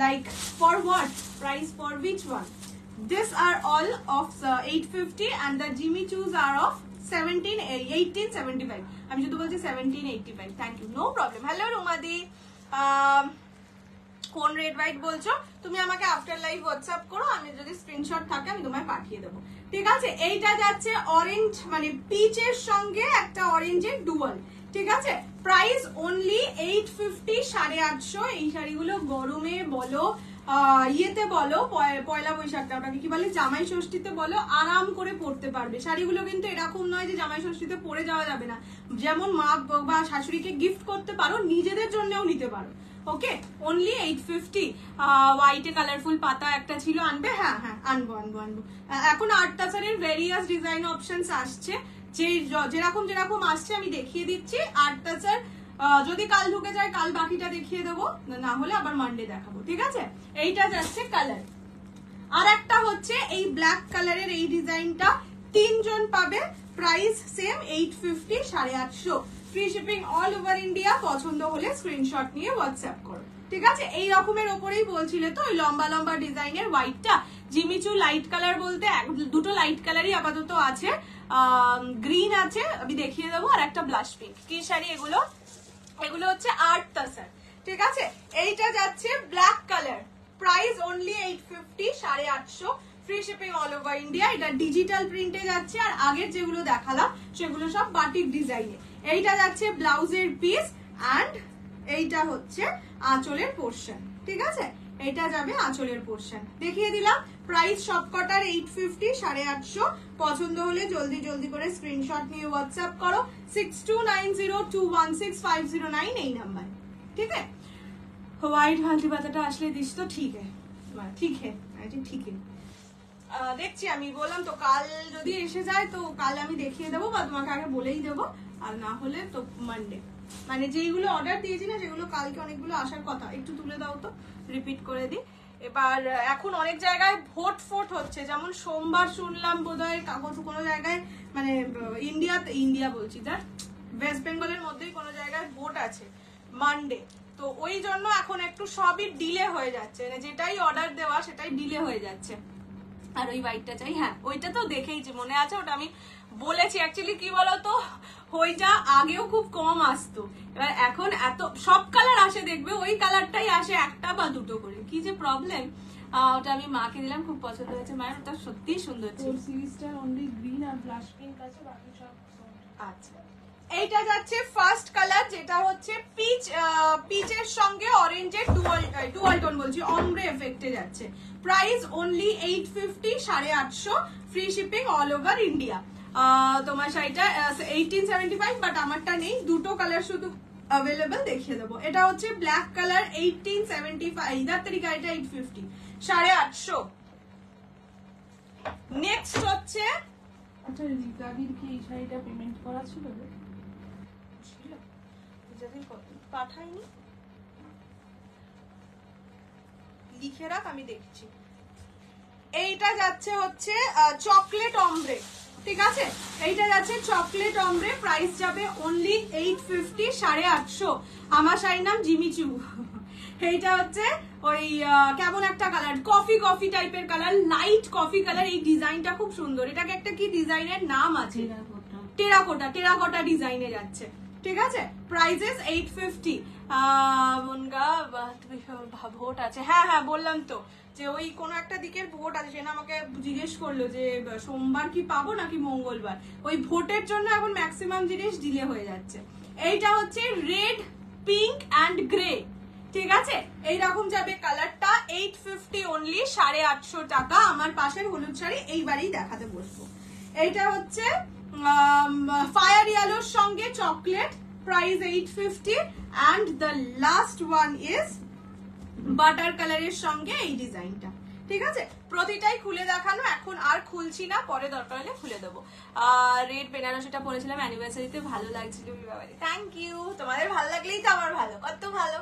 like for what price, for which one? These are all of 850 and the Jimmy Choos are of 1875. আমি শুধু বলছি 1785। Thank you, no problem. Hello রুমাদি, কোন রেড হোয়াইট বলছো তুমি, আমাকে আফটার লাইভ হোয়াটসঅ্যাপ করো, আমি যদি স্ক্রিনশট থাকে আমি তোমায় পাঠিয়ে দেবো, ঠিক আছে। এইটা যাচ্ছে অরেঞ্জ, মানে পিচের সঙ্গে একটা অরেঞ্জের ডুয়াল, ঠিক আছে। Price only 850, 850। এই শাড়িগুলো গরমে বলো, ইয়েতে বলো, পয়লা বৈশাখটা ওটাকে কি বলে, জামাই ষষ্ঠীতে বলো, আরাম করে পরতে পারবে। শাড়িগুলো কিন্তু এরকম নয় যে জামাই ষষ্ঠীতে পরে যাওয়া যাবে না, যেমন মা বা শাশুড়িকে গিফট করতে পারো, নিজেদের জন্যও নিতে পারো। ওকে, অনলি 850। হোয়াইটে কালারফুল পাতা একটা ছিল, আনবে? হ্যাঁ হ্যাঁ আনবো। এখন 8 তাসারের ভেরিয়াস ডিজাইন অপশনস আসছে, যে যেরকম আসছে আমি দেখিয়ে দিচ্ছি। 8 তাসার যদি কাল ঢুকে যায় কাল বাকিটা দেখিয়ে দেবো, না হলে আবার মানডে দেখাবো, ঠিক আছে। এইটা যাচ্ছে কালার। আর একটা হচ্ছে এই ব্ল্যাক কালারের এই ডিজাইনটা 3 জন পাবে, price same 850, 850। Free shipping all over India. পছন্দ হলে স্ক্রিনশট নিয়ে হোয়াটসঅ্যাপ করো, ঠিক আছে। এই রকমের ওপরেই বলছিলে তো, ওই লম্বা লম্বা ডিজাইনের হোয়াইটটা। জিমিচু লাইট কালার বলতে দুটো লাইট কালারই আপাতত আছে, গ্রিন আছে, আমি দেখিয়ে দেবো, আর একটা ব্লাশ পিঙ্ক। কি শাড়ি এগুলো? এগুলো হচ্ছে 8 তাসার, ঠিক আছে। এইটা যাচ্ছে black colour, price only 850, 850। Free shipping all over India. এটা ডিজিটাল প্রিন্টে যাচ্ছে, আর আগের যেগুলো দেখালাম সেগুলো সব বাটিক ডিজাইনে। এইটা যাচ্ছে ব্লাউজের পিস, অ্যান্ড এইটা হচ্ছে আঁচলের পোর্শন, ঠিক আছে। এটা যাবে আঁচলের পোর্শন, দেখিয়ে দিলাম। প্রাইস সবকটার 850, 850। পছন্দ হলে জলদি জলদি করে স্ক্রিনশট নিয়ে হোয়াটসঅ্যাপ করো 6290216509 এই নাম্বার, ঠিক আছে। হোয়াইট হালদি পাতাটা আসলে দিস তো, ঠিক আছে। দেখছি, আমি বললাম তো কাল যদি এসে যায় তো কাল আমি দেখিয়ে দেবো, বা তোমাকে আগে বলেই দেবো, আর না হলে তো মানডে। মানে যেইগুলো অর্ডার দিয়েছি না সেগুলো কালকে অনেকগুলো আসার কথা, একটু তুলে দাও তো, রিপিট করে দিই। এবার এখন অনেক জায়গায় ভোট ফোট হচ্ছে, যেমন সোমবার শুনলাম বোধহয় কোনো জায়গায়, মানে ইন্ডিয়া বলছি, তার ওয়েস্ট বেঙ্গলের মধ্যেই কোনো জায়গায় ভোট আছে মানডে, তো ওই জন্য এখন একটু সবই ডিলে হয়ে যাচ্ছে, মানে যেটাই অর্ডার দেওয়া সেটাই ডিলে হয়ে যাচ্ছে। আর ওই হোয়াইটটা চাই, হ্যাঁ ওইটা তো দেখেইছি, মনে আছে, ওটা আমি বলেছি। অ্যাকচুয়ালি কি বলতো, ওইটা আগেও খুব কম আসতো, এবার এখন এত সব কালার আসে, দেখবে ওই কালারটাই আসে একটা বা দুটো করে, কি যে প্রবলেম। ওটা আমি মাকে দিলাম, খুব পছন্দ হয়েছে মায়ের, ওটা সত্যিই সুন্দর ছিল। সিরিজটা অনলি গ্রিন আর ব্লাশ পিঙ্ক আছে, বাকি সব আচ্ছা, এইটা যাচ্ছে ফার্স্ট কালার, যেটা হচ্ছে পিচের সঙ্গে অরেঞ্জের ডুয়াল টোন বলছি, অমব্রে এফেক্টে যাচ্ছে। Price only 850, 850, free shipping all over India. তোমার শাড়িটা 1875, বাট আমারটা নেই, দুটো কালার শুধু অ্যাভেলেবল, দেখিয়ে দেবো। এটা হচ্ছে ব্ল্যাক কালার, 1875, ইদার তারিখা, এটা 850, 850। নেক্সট হচ্ছে, আচ্ছা রিকাবির কি এই শাড়িটা পেমেন্ট করা ছিল? পাঠাইনি, লিখে রাখ, আমি দেখছি। এইটা যাচ্ছে হচ্ছে চকলেট অমব্রে, ঠিক আছে, এইটা যাচ্ছে চকলেট অমব্রে, প্রাইস যাবে অনলি 850, 850। আমার শাড়ির নাম জিমিচু। এইটা হচ্ছে ওই কেমন একটা কালার, কফি টাইপের কালার, লাইট কফি কালার, এই ডিজাইনটা খুব সুন্দর, এটাকে একটা কি ডিজাইনের নাম আছে, টেরাকোটা ডিজাইনে যাচ্ছে, ঠিক আছে। প্রাইজেস 850। মনগা ভোট আছে, হ্যাঁ বললাম তো যে ওই কোন একটা দিকের ভোট আছে, সেটা আমাকে জিজ্ঞেস করলো যে সোমবার কি পাবো নাকি মঙ্গলবার, ওই ভোটের জন্য এখন ম্যাক্সিমাম জিনিস ডিলে হয়ে যাচ্ছে। এইটা হচ্ছে রেড, পিঙ্ক অ্যান্ড গ্রে, ঠিক আছে, এইরকম যাবে কালারটা, 850 অনলি, 850 টাকা। আমার পাশের হলুদ শাড়ি এইবারই দেখাতে বসবো। এইটা হচ্ছে ফায়ার ইয়ালোর সঙ্গে chocolate, price 850, and the last one is butter কালারের সঙ্গে এই ডিজাইনটা, ঠিক আছে। প্রতিটাই খুলে দেখানো, এখন আর খুলছি না, পরে দরকার হলে খুলে দেবো। রেড বেনারসিটা পরেছিলাম অ্যানিভার্সারিতে, ভালো লাগছিল, থ্যাংক ইউ, তোমাদের ভালো লাগলেই তো আমার ভালো, কত ভালো।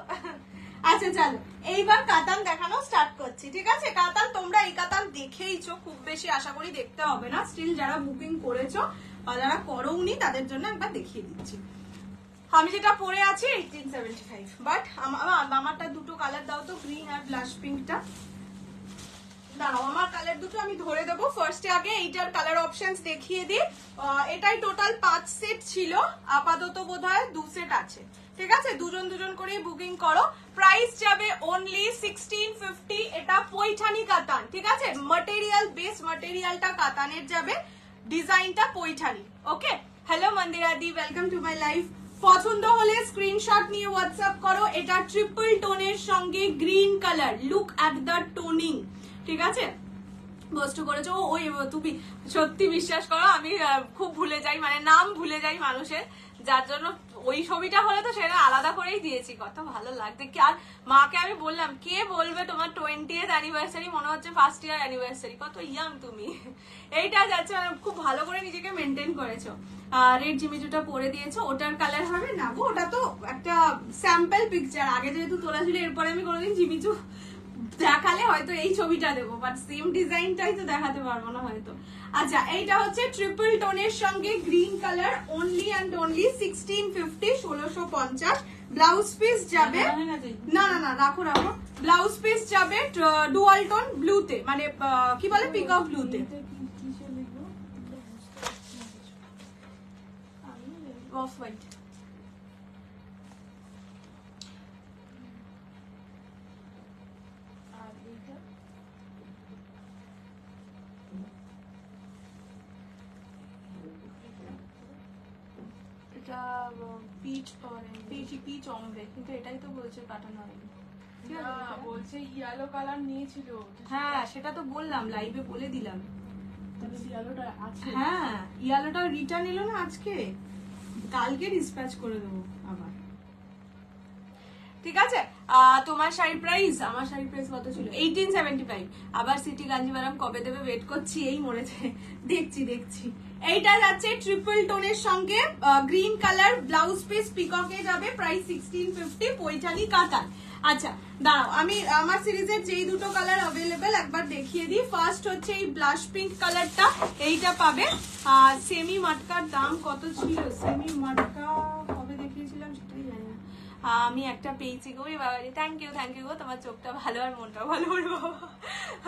আচ্ছা চলো, এইবার কাতান দেখানো স্টার্ট করছি, ঠিক আছে। কাতান তোমরা এই কাতান দেখেইছো, খুব বেশি আশা করি দেখতে হবে না, স্টিল যারা বুকিং করেছো বা যারা করোনি তাদের জন্য একবার দেখিয়ে দিচ্ছি। আমি যেটা পরে আছি 1875, বাট আমারটা দুটো কালার দাও তো, গ্রিন আর ব্লাশ পিঙ্কটা দাঁড়াও, আমার কালার দুটো আমি ধরে দেবো। ফার্স্টে আগে এইটার কালার অপশনস দেখিয়ে দিই। এটাই টোটাল 5 সেট ছিল, আপাতত বোধহয় 2 সেট আছে, ঠিক আছে, দুজন করে বুকিং করো। প্রাইস যাবে অনলি 1650, এটা পৈঠানি কাতান, ঠিক আছে, ম্যাটেরিয়াল বেস, ম্যাটেরিয়ালটা কাতানের যাবে, ডিজাইনটা Paithani. Okay, hello Mandira di, welcome to my life. পছন্দ হলে স্ক্রিনশট নিয়ে হোয়াটসঅ্যাপ করো। এটা ট্রিপল টোনের সঙ্গে green colour, look at the toning, ঠিক আছে, পোস্ট করেছো। ওই তুমি সত্যি বিশ্বাস করো, আমি খুব ভুলে যাই, মানে নাম ভুলে যাই মানুষের, যার জন্য ওই ছবিটা হলে তো সেটা আলাদা করেই দিয়েছি, কত ভালো লাগছে। আর মাকে আমি বললাম, কে বলবে তোমার 20th অ্যানিভার্সারি মনে হচ্ছে ফার্স্ট ইয়ার অ্যানিভার্সারি, কত ইয়াং তুমি। এইটা যাচ্ছে, খুব ভালো করে নিজেকে মেনটেন করেছো। রেড জিমিচুটা পরে দিয়েছো, ওটার কালার হবে না গো, ওটা তো একটা স্যাম্পল পিকচার, আগে যেহেতু তোলা ছিল, এরপরে আমি কোনোদিন জিমিচু দেখালে হয়তো এই ছবিটা দেবো, বাট সেম ডিজাইনটাই তো দেখাতে পারবো না হয়তো। আচ্ছা, এইটা হচ্ছে ট্রিপল টোনের সঙ্গে green colour, only and only 1650, 1650। Blouse piece যাবে, না রাখো, ব্লাউজ পিস যাবে ডুয়াল টোন ব্লুতে, মানে কি বলে পিকক ব্লুতে, অফ হোয়াইট। এটা পিচ অমব্রে, কিন্তু এটাই তো বলছে কাটানো হয়নি, বলছে ইয়েলো কালার নিয়েছিল, হ্যাঁ সেটা তো বললাম, লাইভে বলে দিলাম। তাহলে ইয়েলোটা আছে, হ্যাঁ ইয়েলোটা রিটার্ন এলো না আজকে, কালকে ডিসপ্যাচ করে দেবো আবার, ঠিক আছে। তোমার শাড়ির প্রাইস, আমার শাড়ির প্রাইস কত ছিল, 1875। আবার সিটি কাঞ্জিভারাম কবে দেবে ওয়েট করছি, এই মরেছে, দেখছি। এইটা যাচ্ছে ট্রিপল টোনের সঙ্গে গ্রিন কালার, ব্লাউজ পিস পিককে যাবে, প্রাইস 1650, পৈঠানি কাতান। আচ্ছা দাঁড়াও, আমি আমার সিরিজের যেই দুটো কালার অ্যাভেলেবেল একবার দেখিয়ে দিই। ফার্স্ট হচ্ছে এই ব্লাশ পিঙ্ক কালারটা, এইটা পাবে। সেমি মাটকার দাম কত ছিল? সেমি মাটকা কবে দেখিয়েছিলাম সেটাই জানি না। আমি একটা পেয়েছি গো বাবা, থ্যাংক ইউ গো, তোমার চোখটা ভালো আর মনটা ভালো বাবা,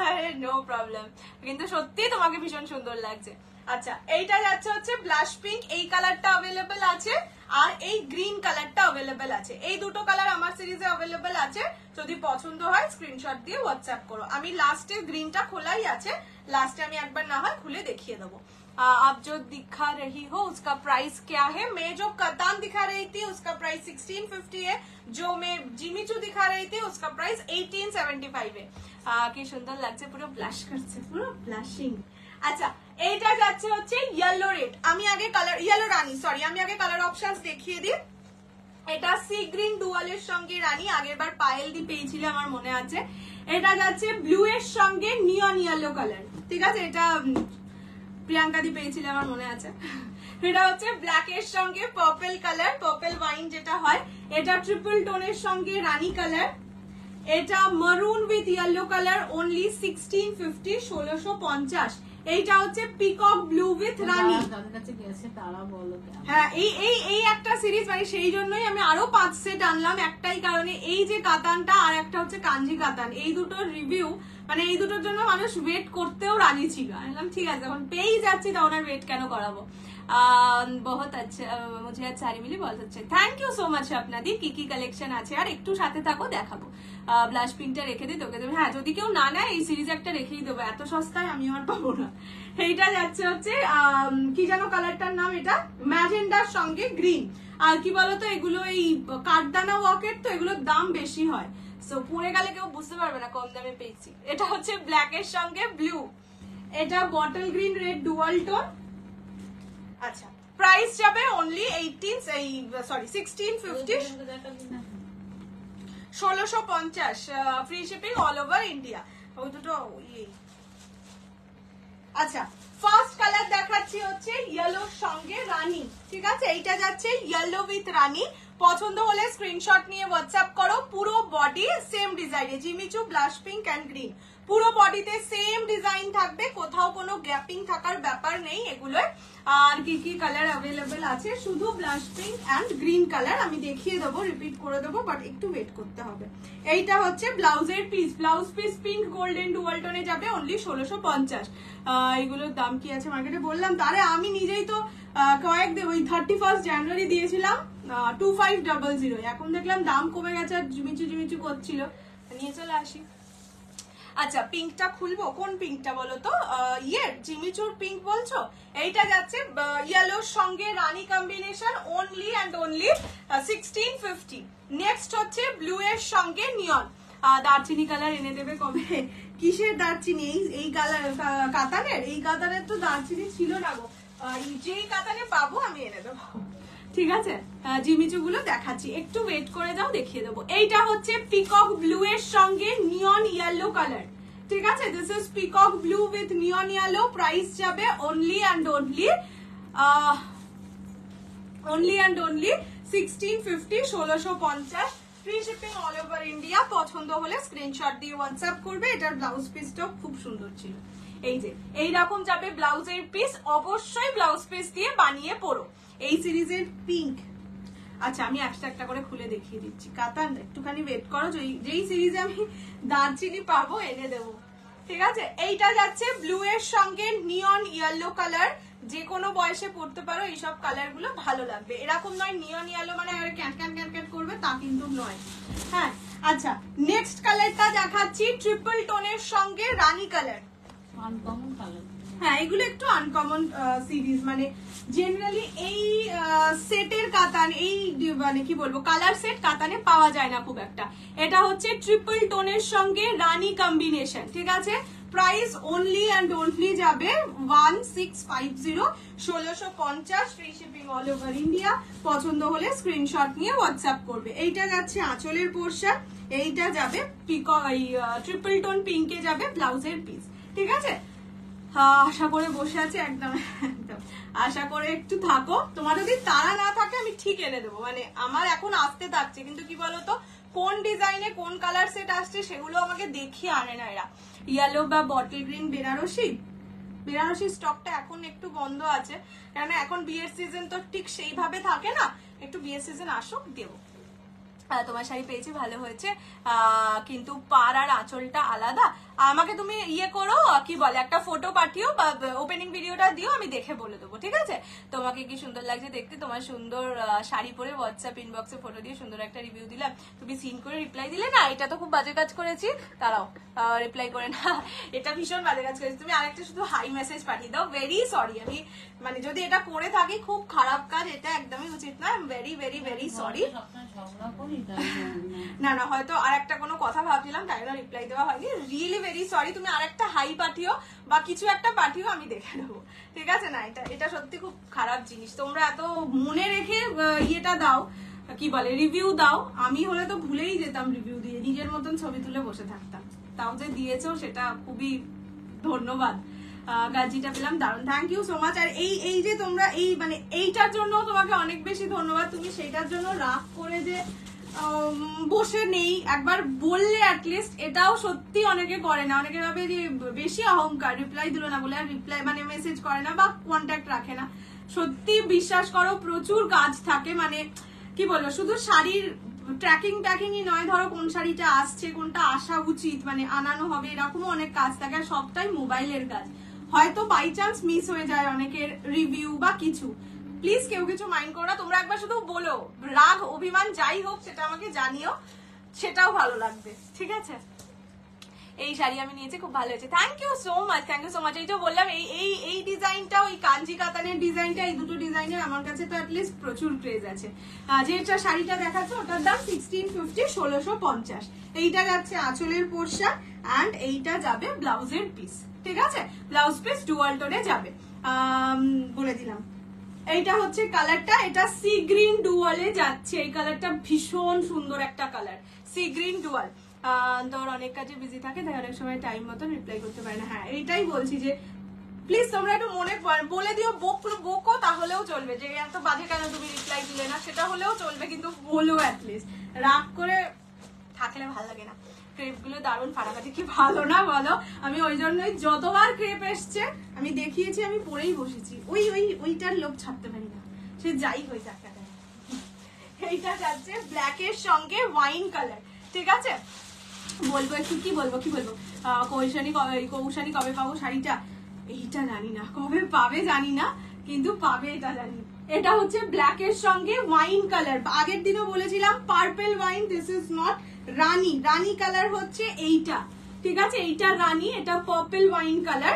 আরে নো প্রবলেম, কিন্তু সত্যি তোমাকে ভীষণ সুন্দর লাগছে। আচ্ছা এইটা যাচ্ছে হচ্ছে ব্লাশ পিঙ্ক, এই কালারটা অ্যাভেলেবেল আছে, আর এই গ্রিন কালারটা অ্যাভেলেবেল আছে। এই দুটো কালার আমার সিরিজে অ্যাভেলেবেল আছে, যদি পছন্দ হয় স্ক্রিনশট দিয়ে হোয়াটসঅ্যাপ করো। আমি লাস্টে গ্রিনটা খোলাই আছে, লাস্টে আমি একবার না হয় খুলে দেখিয়ে দেবো। आप जो दिखा रही हो उसका प्राइस क्या है? मैं जो कतान दिखा रही थी उसका प्राइस 1650 है, जो मैं जिमीचू दिखा रही थी उसका प्राइस 1875 है। কি সুন্দর লাগছে, পুরো ব্লাশ করছে, পুরো ব্লাশিং। আচ্ছা এইটা যাচ্ছে হচ্ছে ইয়েলো রেড, আমি আগে কালার ইয়েলো রানী, সরি আমি আগে কালার অপশনস দেখিয়ে দিই। এটা সি গ্রিন ডুয়ালের সঙ্গে রানী, আগেরবার পায়েল দি পেয়েছিল আমার মনে আছে। এটা যাচ্ছে ব্লু এর সঙ্গে নিয়ন ইয়েলো কালার, ঠিক আছে, এটা প্রিয়াঙ্কা দি পেয়েছিল আমার মনে আছে। এটা হচ্ছে ব্ল্যাক এর সঙ্গে পার্পল কালার, পার্পল ওয়াইন যেটা হয়। এটা ট্রিপল টোনের সঙ্গে রানী কালার। এটা মারুন উইথ ইয়েলো কালার, অনলি 1650, 1650। এইটা হচ্ছে পিকক ব্লু উইথ রানী। হ্যাঁ এই একটা সিরিজ, মানে সেই জন্যই আমি আরো 5 সেট আনলাম, একটাই কারণে, এই যে কাতানটা আর একটা হচ্ছে কাঞ্জি কাতান, এই দুটোর রিভিউ, মানে এই দুটোর জন্য মানুষ ওয়েট করতেও রাজি ছিল। আমি বললাম ঠিক আছে, যখন পেয়েই যাচ্ছি তখন আর ওয়েট কেন করাবো। बहुत अच्छा, मुझे आज साड़ी मिली, बहुत अच्छा, थैंक यू सो माच আপনাদের। কি কালেকশন আছে আর একটু সাথে থাকো, দেখাবো। ব্লাশ পিঙ্কটা রেখে দিই তোকে দেবে, হ্যাঁ যদি কেউ না নেয় এই সিরিজ একটা রেখেই দেবো, এত সস্তায় আমি আর পাবো না। এইটা যাচ্ছে হচ্ছে কি যেন কালারটার নাম, এটা ম্যাজেন্ডার সঙ্গে গ্রিন। আর কি বলতো, এগুলো এই কাঠদানা ওয়াকের তো এগুলোর দাম বেশি হয়, সো পরে গেলে কেউ বুঝতে পারবে না কম দামে পেয়েছি। এটা হচ্ছে ব্ল্যাক এর সঙ্গে ব্লু, এটা bottle green red dual tone. আচ্ছা প্রাইস যাবে only 1650, 1650, free shipping all over India. ওই দুটো আচ্ছা ফার্স্ট কালার দেখাচ্ছি হচ্ছে ইয়েলোর সঙ্গে রানী, ঠিক আছে, এইটা যাচ্ছে ইয়েলো উইথ রানী। পছন্দ হলে স্ক্রিনশট নিয়ে হোয়াটসঅ্যাপ করো। পুরো বডি সেম ডিজাইনে, Jimmy Choo blush pink and green, পুরো বডিতে সেম ডিজাইন থাকবে, কোথাও কোনো গ্যাপিং থাকার ব্যাপার নেই এগুলোয়। আর কি কালার অ্যাভেলেবেল আছে, শুধু blush pink and green colour আমি দেখিয়ে দেবো, রিপিট করে দেবো, বাট একটু ওয়েট করতে হবে। এইটা হচ্ছে ব্লাউজের piece, blouse piece pink golden dual টোনে যাবে অনলি 1650। এগুলোর দাম কি আছে মার্কেটে বললাম, তারে আমি নিজেই তো ওই 31 জানুয়ারি দিয়েছিলাম 2500, এখন দেখলাম দাম কমে গেছে আর জিমিচু করছিল, নিয়ে চলে আসি। আচ্ছা পিঙ্কটা খুলবো, কোন পিঙ্কটা বলো তো, জিমিচুর পিঙ্ক বলছো? এইটা যাচ্ছে ইয়েলোর সঙ্গে rani combination, only and only 1650। Next হচ্ছে ব্লু এর সঙ্গে নিয়ন। দারচিনি কালার এনে দেবে কবে? কিসের দারচিনি? এই কালার কাতানের, এই কাতানের তো দারচিনি ছিল না গো, যেই কাতানে পাবো আমি এনে দেবো, ঠিক আছে। জিমিচু গুলো দেখাচ্ছি, একটু ওয়েট করে দাও, দেখিয়ে দেবো। এইটা হচ্ছে পিকক ব্লু এর সঙ্গে নিয়ন ইয়েলো কালার, ঠিক আছে, this is peacock blue with neon yellow. Price যাবে only and only 1650, 1650, free shipping all over India. পছন্দ হলে স্ক্রিনশট দিয়ে হোয়াটসঅ্যাপ করবে। এটার ব্লাউজ পিসটাও খুব সুন্দর ছিল, এই যে এইরকম যাবে ব্লাউজের পিস, অবশ্যই ব্লাউজ পিস দিয়ে বানিয়ে পরো। এই সিরিজের পিঙ্ক, আচ্ছা আমি একটা করে খুলে দেখিয়ে দিচ্ছি। কাতান একটুখানি ওয়েট করো, যেই সিরিজে আমি দারচিনি পাবো এনে দেবো, ঠিক আছে। এইটা যাচ্ছে ব্লু এর সঙ্গে নিয়ন ইয়েলো কালার, যে কোনো বয়সে পড়তে পারো, এইসব কালার গুলো ভালো লাগবে। এরকম নয় নিয়ন ইয়েলো মানে ক্যাট করবে, তা কিন্তু নয়। হ্যাঁ আচ্ছা নেক্সট কালারটা দেখাচ্ছি ট্রিপল টোনের সঙ্গে রানী কালার, আনকমন কালার। হ্যাঁ এগুলো একটু আনকমন সিরিজ, মানে জেনারেলি এই সেটের কাতান, এই মানে কি বলবো কালার সেট কাতানে পাওয়া যায় না খুব একটা। এটা হচ্ছে ট্রিপল টোনের সঙ্গে রানী কম্বিনেশন, ঠিক আছে। প্রাইস অনলি অ্যান্ড অনলি যাবে 1650, 1650, free shipping all over India. পছন্দ হলে স্ক্রিনশট নিয়ে হোয়াটসঅ্যাপ করবে। এইটা যাচ্ছে আঁচলের পোর্শন, এইটা যাবে ট্রিপল টোন পিঙ্কে যাবে ব্লাউজের পিস, ঠিক আছে। আশা করে বসে আছে, একদম আশা করে একটু থাকো, তোমার যদি তাড়া না থাকে আমি ঠিক এনে দেবো, মানে আমার এখন আসতে থাকছে, কিন্তু কি বলতো কোন ডিজাইনে কোন কালার সেট আসছে সেগুলো আমাকে দেখিয়ে আনে না এরা। ইয়েলো বা বটল গ্রিন বেনারসি, বেনারসি স্টকটা এখন একটু বন্ধ আছে, কেননা এখন বিয়ের সিজন তো ঠিক সেইভাবে থাকে না, একটু বিয়ের সিজন আসুক দেবো। তোমার শাড়ি পেয়েছি, ভালো হয়েছে, কিন্তু পার আর আঁচলটা আলাদা। আমাকে তুমি ইয়ে করো, কি বলে, একটা ফটো পাঠিও বা ওপেনিং ভিডিওটা দিও, আমি দেখে বলে দেবো, ঠিক আছে? তোমাকে কি সুন্দর লাগছে দেখতে, তোমার সুন্দর শাড়ি পরে হোয়াটসঅ্যাপ ইনবক্সে ফটো দিয়ে সুন্দর একটা রিভিউ দিলাম, তুমি সিন করে রিপ্লাই দিলে না, এটা তো খুব বাজে কাজ করেছি, তারাও রিপ্লাই করে না, এটা ভীষণ বাজে কাজ করেছি। তুমি আরেকটা শুধু হাই মেসেজ পাঠিয়ে দাও, ভেরি সরি। আমি মানে যদি এটা করে থাকি খুব খারাপ কাজ, এটা একদমই উচিত না, ভেরি ভেরি ভেরি সরি। না না, হয়তো আর একটা কোনো কথা ভাবছিলাম, তাই না রিপ্লাই দেওয়া হয়নি, রিয়েলি ভেরি সরি। তুমি আর একটা হাই পাঠিও বা কিছু একটা পাঠিও, আমি দেখে নেবো, ঠিক আছে? না, এটা সত্যি খুব খারাপ জিনিস, তোমরা এত মনে রেখে ইয়েটা দাও, কি বলে, রিভিউ দাও। আমি হলে তো ভুলেই যেতাম রিভিউ দিয়ে, নিজের মতন ছবি তুলে বসে থাকতাম, তাও যে দিয়েছো সেটা খুবই ধন্যবাদ। গাজিটা পেলাম, দারুণ, থ্যাংক ইউ সো মাচ। আর এই যে তোমরা এই মানে এইটার জন্য তোমাকে অনেক বেশি ধন্যবাদ, তুমি সেইটার জন্য রাগ করে যে বসে নেই, একবার বললে অ্যাটলিস্ট, এটাও সত্যি অনেকে করে না, অনেকে ভাবে যে বেশি অহংকার, রিপ্লাই দিল না বলে আর রিপ্লাই মানে মেসেজ করে না বা কন্ট্যাক্ট রাখে না। সত্যি বিশ্বাস করো, প্রচুর কাজ থাকে, মানে কি বলবো, শুধু শাড়ির ট্র্যাকিংই নয়, ধরো কোন শাড়িটা আসছে, কোনটা আসা উচিত, মানে আনানো হবে, এরকমও অনেক কাজ থাকে, আর সবটাই মোবাইলের কাজ। হয়তো বাই চান্স মিস হয়ে যায় অনেকের রিভিউ বা কিছু, প্লিজ কেউ কিছু মাইন্ড করো না, তোমরা একবার শুধু বলো, রাগ অভিমান যাই হোক সেটা আমাকে জানিও, সেটাও ভালো লাগবে, ঠিক আছে? এই শাড়ি আমি নিয়েছি, খুব ভালো হয়েছে, thank you so much, thank you so much. এই যে বললাম, এই ডিজাইনটা, ওই কাঞ্জি কাতানের ডিজাইনটা, এই দুটো ডিজাইনের আমার কাছে তো অ্যাটলিস্ট প্রচুর ক্রেজ আছে। যেটা শাড়িটা দেখাচ্ছে ওটার দাম 1650, 1650। এইটা যাচ্ছে আঁচলের পোর্শন, অ্যান্ড এইটা যাবে ব্লাউজের পিস, ঠিক আছে? ব্লাউজ পিস ডুয়াল টোনে যাবে, বলে দিলাম। এইটা হচ্ছে কালারটা, এটা সি গ্রিন ডুয়ালে যাচ্ছে, এই কালারটা ভীষণ সুন্দর একটা কালার, সি গ্রিন ডুয়াল। তোর অনেক কাজে বিজি থাকে, তাই অনেক সময় টাইম মতন রিপ্লাই করতে পারে না। হ্যাঁ, এইটাই বলছি যে প্লিজ তোমরা একটু মনে বলে দিও, বকো তাহলেও চলবে, যে এত বাজে কেন তুমি রিপ্লাই দিলে না, সেটা হলেও চলবে, কিন্তু বলো অ্যাটলিস্ট, রাগ করে থাকলে ভালো লাগে না। ক্রেপ গুলো দারুণ ফাটাফাটি, কি ভালো না বলো? আমি ওই জন্যই যতবার ক্রেপ এসছে আমি দেখিয়েছি, আমি পরেই বসেছি, ওইটার লোভ ছাড়তে পারি না, সে যাই হয়ে যাক। এইটা যাচ্ছে ব্ল্যাক এর সঙ্গে ওয়াইন কালার, ঠিক আছে? বলবো একটু, কি বলবো কৌশানি কবে পাবো শাড়িটা, এইটা জানি না, কবে পাবে জানি না, কিন্তু পাবে এটা জানি। এটা হচ্ছে ব্ল্যাক এর সঙ্গে ওয়াইন কালার, আগের দিনও বলেছিলাম purple wine, this is not Rani colour হচ্ছে এইটা, ঠিক আছে? এইটা রানী, এটা পার্পল ওয়াইন কালার।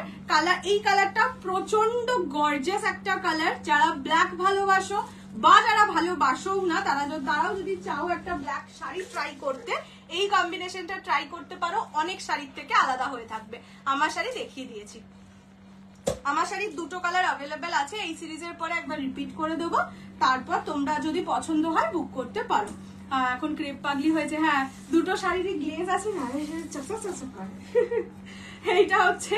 এই কালারটা প্রচন্ড গর্জিয়াস একটা কালার, যারা ব্ল্যাক ভালোবাসো বা যারা ভালোবাসো না, তারাও যদি চাও একটা ব্ল্যাক শাড়ি ট্রাই করতে, এই কম্বিনেশনটা ট্রাই করতে পারো, অনেক শাড়ির থেকে আলাদা হয়ে থাকবে। আমার শাড়ি দেখিয়ে দিয়েছি, আমার শাড়ির দুটো কালার অ্যাভেলেবেল আছে, এই সিরিজের পরে একবার রিপিট করে দেবো, তারপর তোমরা যদি পছন্দ হয় বুক করতে পারো। এখন ক্রেপ পাগলি হয়েছে, হ্যাঁ, দুটো শাড়িরই গ্লেজ আছে না, এইটা হচ্ছে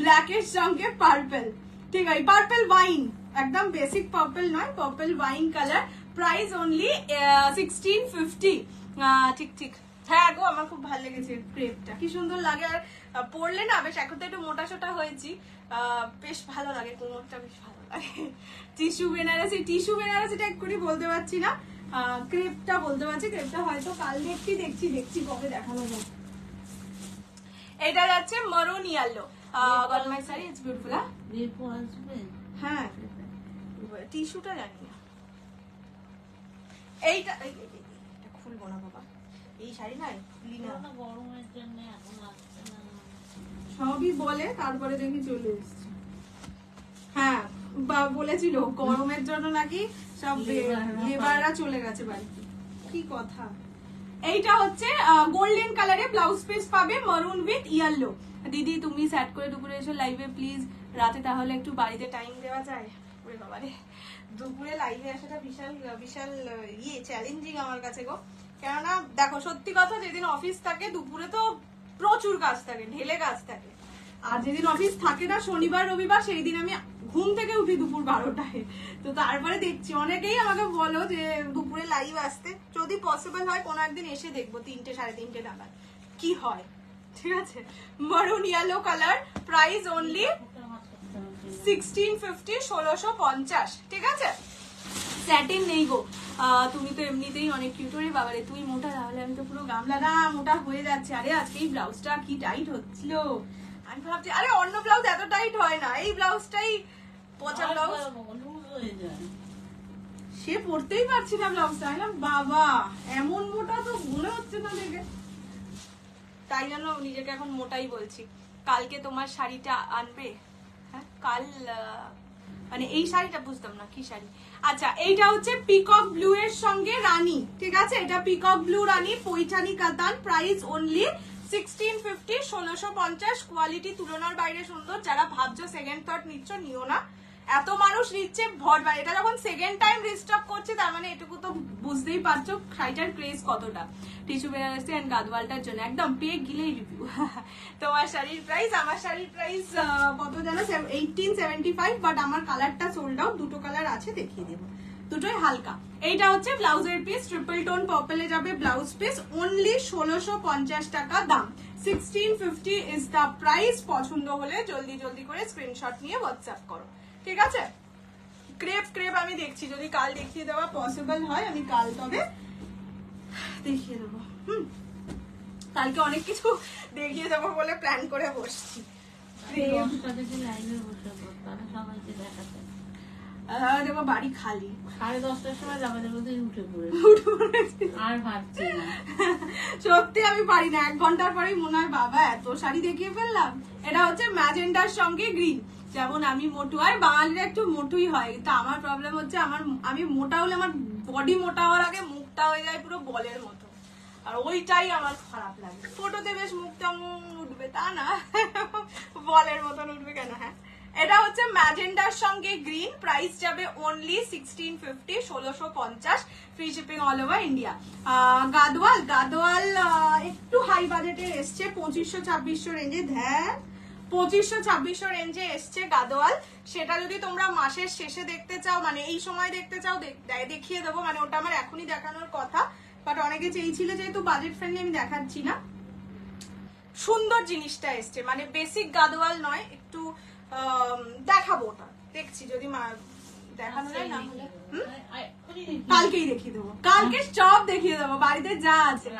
ব্ল্যাক এর সঙ্গে পার্পল, ঠিক আছে? পার্পল ওয়াইন, একদম বেসিক পার্পল নয়, purple wine colour, price only 1650। ঠিক, হ্যাঁ গো, আমার খুব ভালো লেগেছে ক্রেপটা, কি সুন্দর লাগে, আর পরলে না বেশ, এখন তো একটু মোটা সোটা হয়েছি, বেশ ভালো লাগে, কোমরটা বেশ ভালো লাগে। টিস্যু বেনারসিটা এক্ষুনি বলতে পারছি না, ক্রেপটা বলতে পারছি, ক্রেপটা হয়তো কাল দেখছি কবে দেখানো যায়। এটা যাচ্ছে মারুন yellow, got my sari, it's beautiful. হ্যাঁ, টিস্যুটা জানি না, এইটা খুলবো না বাবা, এই শাড়ি না খুলি না, গরমের জন্য এখন লাগছে না, সবই বলে তারপরে দেখি চলে এসছে। হ্যাঁ, বলেছিল গরমের জন্য নাকি সব লেবাররা চলে গেছে বাড়িতে, কি কথা। এইটা হচ্ছে গোল্ডেন কালারে ব্লাউজ পিস পাবে, মারুন উইথ ইয়েলো। দিদি তুমি সেট করে দুপুরে এসো লাইভে প্লিজ, রাতে তাহলে একটু বাড়িতে টাইম দেওয়া যায়। ওরে বাবা রে, দুপুরে লাইভে আসাটা বিশাল চ্যালেঞ্জিং আমার কাছে গো, কেননা দেখো সত্যি কথা, যেদিন অফিস থাকে দুপুরে তো প্রচুর কাজ থাকে, ঢেলে কাজ থাকে, আর যেদিন অফিস থাকে না শনিবার রবিবার, সেই দিন আমি ঘুম থেকে উঠি দুপুর 12টায়, তো তারপরে দেখছি। অনেকেই আমাকে বলো যে দুপুরে লাইভ আসতে, যদি পসিবল হয় কোনো একদিন এসে দেখবো 3টে 3:30 নাগাদ কি হয়। ঠিক আছে, মারুন ইয়েলো কালার, প্রাইস অনলি 1650, 1650। ঠিক আছে, স্যাটিন নেই গো, তুমি তো এমনিতেই অনেক কিউট। রে বাবারে তুই মোটা, তাহলে আমি তো পুরো গামলা না মোটা হয়ে যাচ্ছে। আরে আজকে এই ব্লাউজটা কি টাইট হচ্ছিল, আমি ভাবছি আরে অন্য ব্লাউজ এত টাইট হয় না, এই ব্লাউজটাই পচা ব্লাউজ, সে পরতেই পারছি না ব্লাউজটা। বাবা এমন মোটা তো মনে হচ্ছে না দেখে, তাই জন্য নিজেকে এখন মোটাই বলছি। কালকে তোমার শাড়িটা আনবে? হ্যাঁ কাল, মানে এই শাড়িটা বুঝতাম না কি শাড়ি। আচ্ছা, এইটা হচ্ছে পিকক ব্লু এর সঙ্গে রানী। ঠিক আছে, এটা পিকক ব্লু রানী, পৈঠানি কাতান, প্রাইস অনলি 1650, 1650। কোয়ালিটি তুলনার বাইরে সুন্দর। যারা ভাবছো সেকেন্ড থার্ড নিচ্ছ, নিও না, এত মানুষ নিচ্ছে ভরবার। এটা যখন সেকেন্ড টাইম রিস্টক করছে, তার মানে এটুকু তো বুঝতেই পারছো শাড়িটার ক্রেজ কতটা। টিস্যু বেনারসি এন্ড গাদওয়ালটার জন্য একদম পেয়ে গিলেই রিভিউ। তোমার শাড়ির প্রাইস, আমার শাড়ির প্রাইস কত জানো? 1875, বাট আমার কালারটা সোল্ড আউট। দুটো কালার আছে, দেখিয়ে দেবো, দুটোই হালকা। এইটা হচ্ছে ব্লাউজের পিস, ট্রিপল টোন পার্পলে যাবে ব্লাউজ পিস, অনলি 1650 টাকা দাম। 1650 ইজ দ্য প্রাইস। পছন্দ হলে জলদি জলদি করে স্ক্রিনশট নিয়ে হোয়াটসঅ্যাপ করো। ঠিক আছে, ক্রেপ আমি দেখছি, যদি কাল দেখিয়ে দেওয়া পসিবল হয় আমি কাল তবে দেখিয়ে দেবো। কালকে অনেক কিছু দেখিয়ে দেবো বলে প্ল্যান করে বসছি। দেখো বাড়ি খালি, 10:30টার সময় যাবে, উঠে পড়ে আর ভাবছি না, সত্যি আমি পারি না। 1 ঘন্টার পরেই মনে হয় বাবা এত শাড়ি দেখিয়ে ফেললাম। এটা হচ্ছে ম্যাজেন্ডার সঙ্গে গ্রিন। যেমন আমি মোটু, আর বাঙালিরা একটু মোটুই হয়, তা আমার প্রবলেম হচ্ছে আমি মোটা হলে আমার বডি মোটা হওয়ার আগে মুখটা হয়ে যায় পুরো বলের মতো, আর ওইটাই আমার খারাপ লাগে। ফটোতে বেশ মুখটা উঠবে তা না, বলের মতন উঠবে কেন? হ্যাঁ, এটা হচ্ছে ম্যাজেন্ডার সঙ্গে গ্রিন, প্রাইস যাবে only 1650, 1650, free shipping all over India. Gadwal একটু হাই বাজেটের এসছে, 2500-2600 রেঞ্জে। 2500-2600 রেঞ্জে এসছে গাদওয়াল। সেটা যদি তোমরা মাসের শেষে দেখতে চাও, মানে এই সময় দেখতে চাও, দেখিয়ে দেবো। মানে ওটা আমার এখনই দেখানোর কথা, বাট অনেকে চেয়েছিল যেহেতু বাজেট ফ্রেন্ডলি আমি দেখাচ্ছি না। সুন্দর জিনিসটা এসছে, মানে বেসিক গাদওয়াল নয়, একটু দেখাবো। ওটা দেখছি যদি দেখানো যায়, না হলে কালকেই দেখিয়ে দেবো। কালকে সব দেখিয়ে দেবো, বাড়িতে যা আছে।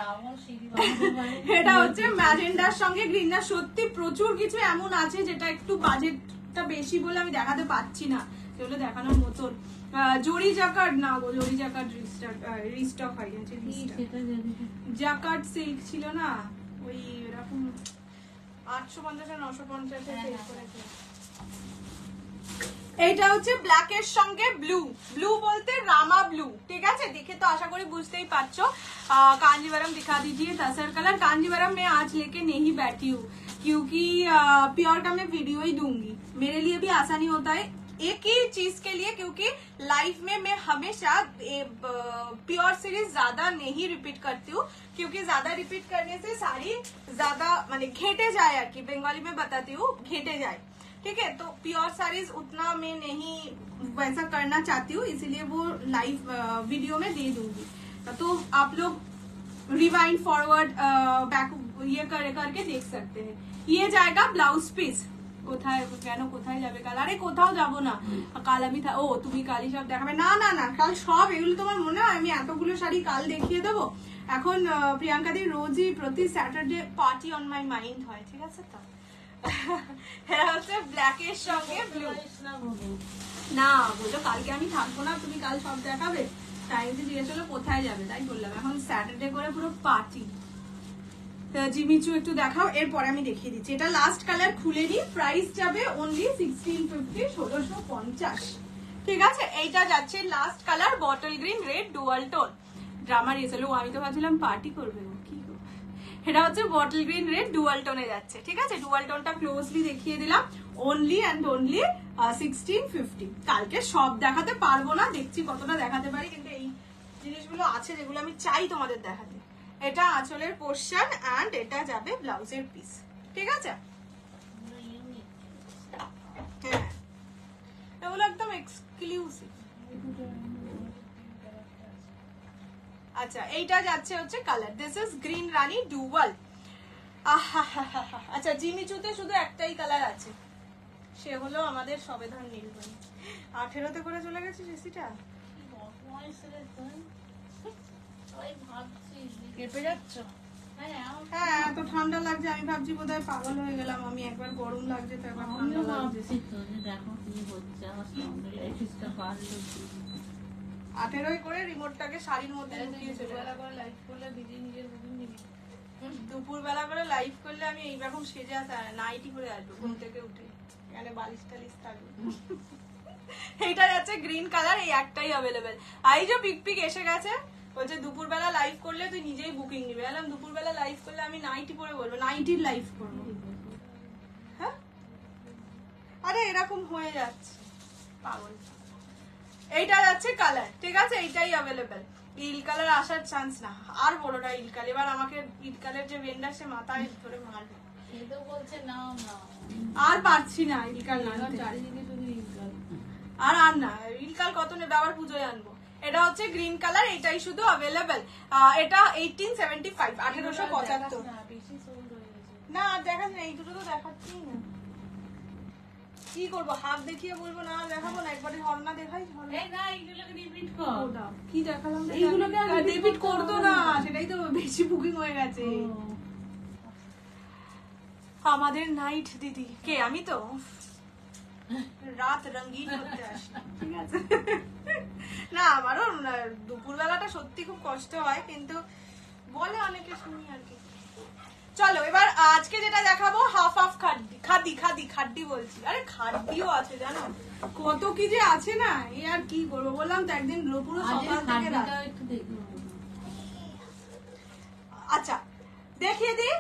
এটা হচ্ছে ম্যাজেন্ডার সঙ্গে গ্রিন। না সত্যি প্রচুর কিছু এমন আছে যেটা একটু বাজেটটা বেশি বলে আমি দেখাতে পারছি না, যেগুলো দেখানোর মতন। জরি জাকার্ড না গো, জরি জাকার্ড রিস্টক হয়ে গেছে। জাকার্ড সিল্ক ছিল না, ওই এরকম 850-950। এইটা হচ্ছে ব্ল্যাক এর সঙ্গে ব্লু। ব্লু বলতে রামা ব্লু। ঠিক আছে, দেখে তো আশা করি বুঝতেই পারছো। कांजीवरम दिखा दीजिए 10 कलर। कांजीवरम मैं आज लेके नहीं बैठी हूँ क्योंकि प्योर का मैं वीडियो ही दूंगी, मेरे लिए भी आसानी होता है एक ही चीज के लिए, क्योंकि लाइफ में मैं हमेशा प्योर सीरीज ज्यादा नहीं रिपीट करती हूँ, क्योंकि ज्यादा रिपीट करने से साड़ी ज्यादा माने घेटे जाए, यार की बंगाली में बताती हूँ, घेटे जाए। ठीक है, तो प्योर साड़ीज उतना मैं नहीं वैसा करना चाहती हूँ, इसीलिए वो लाइव वीडियो में दे दूंगी। तो आप लोग रिवाइंड फॉरवर्ड बैक ये करके देख सकते हैं। ये जाएगा ब्लाउज पीस। কোথায় কেন কোথায় যাবে কাল? আরে কোথাও যাবো না কাল, আমি ও তুমি কালই সব দেখাবে? না না না, কাল সব এগুলো তোমার মনে হয় আমি এতগুলো শাড়ি কাল দেখিয়ে দেবো। এখন প্রিয়াঙ্কা দি রোজই প্রতি Saturday party on my mind হয়। ঠিক আছে, তো এটা হচ্ছে ব্ল্যাক এর সঙ্গে ব্লু। না বলো কালকে আমি থাকবো না, তুমি কাল সব দেখাবে। তাই জিজ্ঞেস হলো কোথায় যাবে, তাই বললাম এখন স্যাটারডে করে পুরো পার্টি। জিমিচু একটু দেখাও, এরপরে আমি দেখিয়ে দিচ্ছি। এটা লাস্ট কালার খুলে নি, প্রাইস যাবে অনলি 1650, 1650। ঠিক আছে, এইটা যাচ্ছে last colour bottle green red dual tone. ড্রামার এসে লো, আমি তো ভাবছিলাম পার্টি করবে, কি করবে। এটা হচ্ছে বটল গ্রিন রেড ডুয়াল টোনে যাচ্ছে। ঠিক আছে, ডুয়াল টোনটা ক্লোজলি দেখিয়ে দিলাম, অনলি অ্যান্ড অনলি 1650। কালকে সব দেখাতে পারবো না, দেখছি কতটা দেখাতে পারি, কিন্তু এই জিনিসগুলো আছে যেগুলো আমি চাই তোমাদের দেখাতে। এটা আঁচলের পোরশন এন্ড এটা যাবে ব্লাউজের পিস। ঠিক আছে, হ্যাঁ এক্সক্লুসিভ। আচ্ছা এইটা যাচ্ছে হচ্ছে colour, this is green Rani dual. আচ্ছা জিমিচুতে শুধু একটাই কালার আছে, সে হলো আমাদের সবেধান নীলমণি। 18তে করে চলে গেছে জেসিটা। কেঁপে যাচ্ছ? হ্যাঁ এত ঠান্ডা লাগছে, আমি ভাবছি বোধহয় পাগল হয়ে গেলাম আমি, একবার গরম লাগছে তো একবার ঠান্ডা লাগছে। দেখো কি হচ্ছে আমার সঙ্গে, লাইফটা পারলো 18 করে রিমোটটাকে শাড়ির মধ্যে ঢুকিয়ে চলে গেল। লাইভ করলে দিদি নিজের বুকিং নিবি। দুপুরবেলা করে লাইভ করলে আমি এইরকম সেজে আসা নাইটি করে আসবো ঘুম থেকে উঠে, এখানে বালিশ টালিশ থাকবে। এইটা যাচ্ছে গ্রিন কালার, এই একটাই অ্যাভেলেবেল। এই যে পিক পিক এসে গেছে, বলছে দুপুরবেলা লাইভ করলে তুই নিজেই বুকিং নিবি। বললাম দুপুরবেলা লাইভ করলে আমি নাইটি পরে বলবো, নাইটির লাইভ করবো। হ্যাঁ আরে এরকম হয়ে যাচ্ছে পাগল। এইটা যাচ্ছে কালার, ঠিক আছে, এইটাই অ্যাভেলেবেল। ইল কালার আসার চান্স না, আর বড়টা ইল কালার। এবার আমাকে ইল কালার যে ভেন্ডার সে মাথায় ধরে মারবে, আর পারছি না ইল কালার চারিদিকে শুধু ইনকাম। আর না ইলকাল কত নেবে, আবার পুজোয় আনবো। এটা হচ্ছে গ্রিন কালার, এটাই শুধু অ্যাভেলেবেল। এটা 1875, 1875। বেশি সোল্ড হয়ে গেছে। না আর দেখাচ্ছি না, এই দুটো তো দেখাচ্ছি না। কি করবো, হাত দেখিয়ে বলবো না দেখাবো না, একবারে হর্না দেখাই। কি দেখালাম, এইগুলোকে আর রিপিট করতো না, সেটাই তো বেশি বুকিং হয়ে গেছে। আমাদের নাইট দিদি কে, আমি তো রাত রঙিন করতে আসি, ঠিক আছে। না আমারও দুপুরবেলাটা সত্যি খুব কষ্ট হয়, কিন্তু বলে অনেকে শুনি আর কি। চলো এবার আজকে যেটা দেখাবো হাফ হাফ খাড্ডি, খাদি খাদি খাড্ডি বলছি, আরে খাড্ডিও আছে জানো, কত কি যে আছে না, এই আর কি করবো। বললাম তো একদিন পুরো সকাল থেকে রাত। আচ্ছা দেখিয়ে দিই,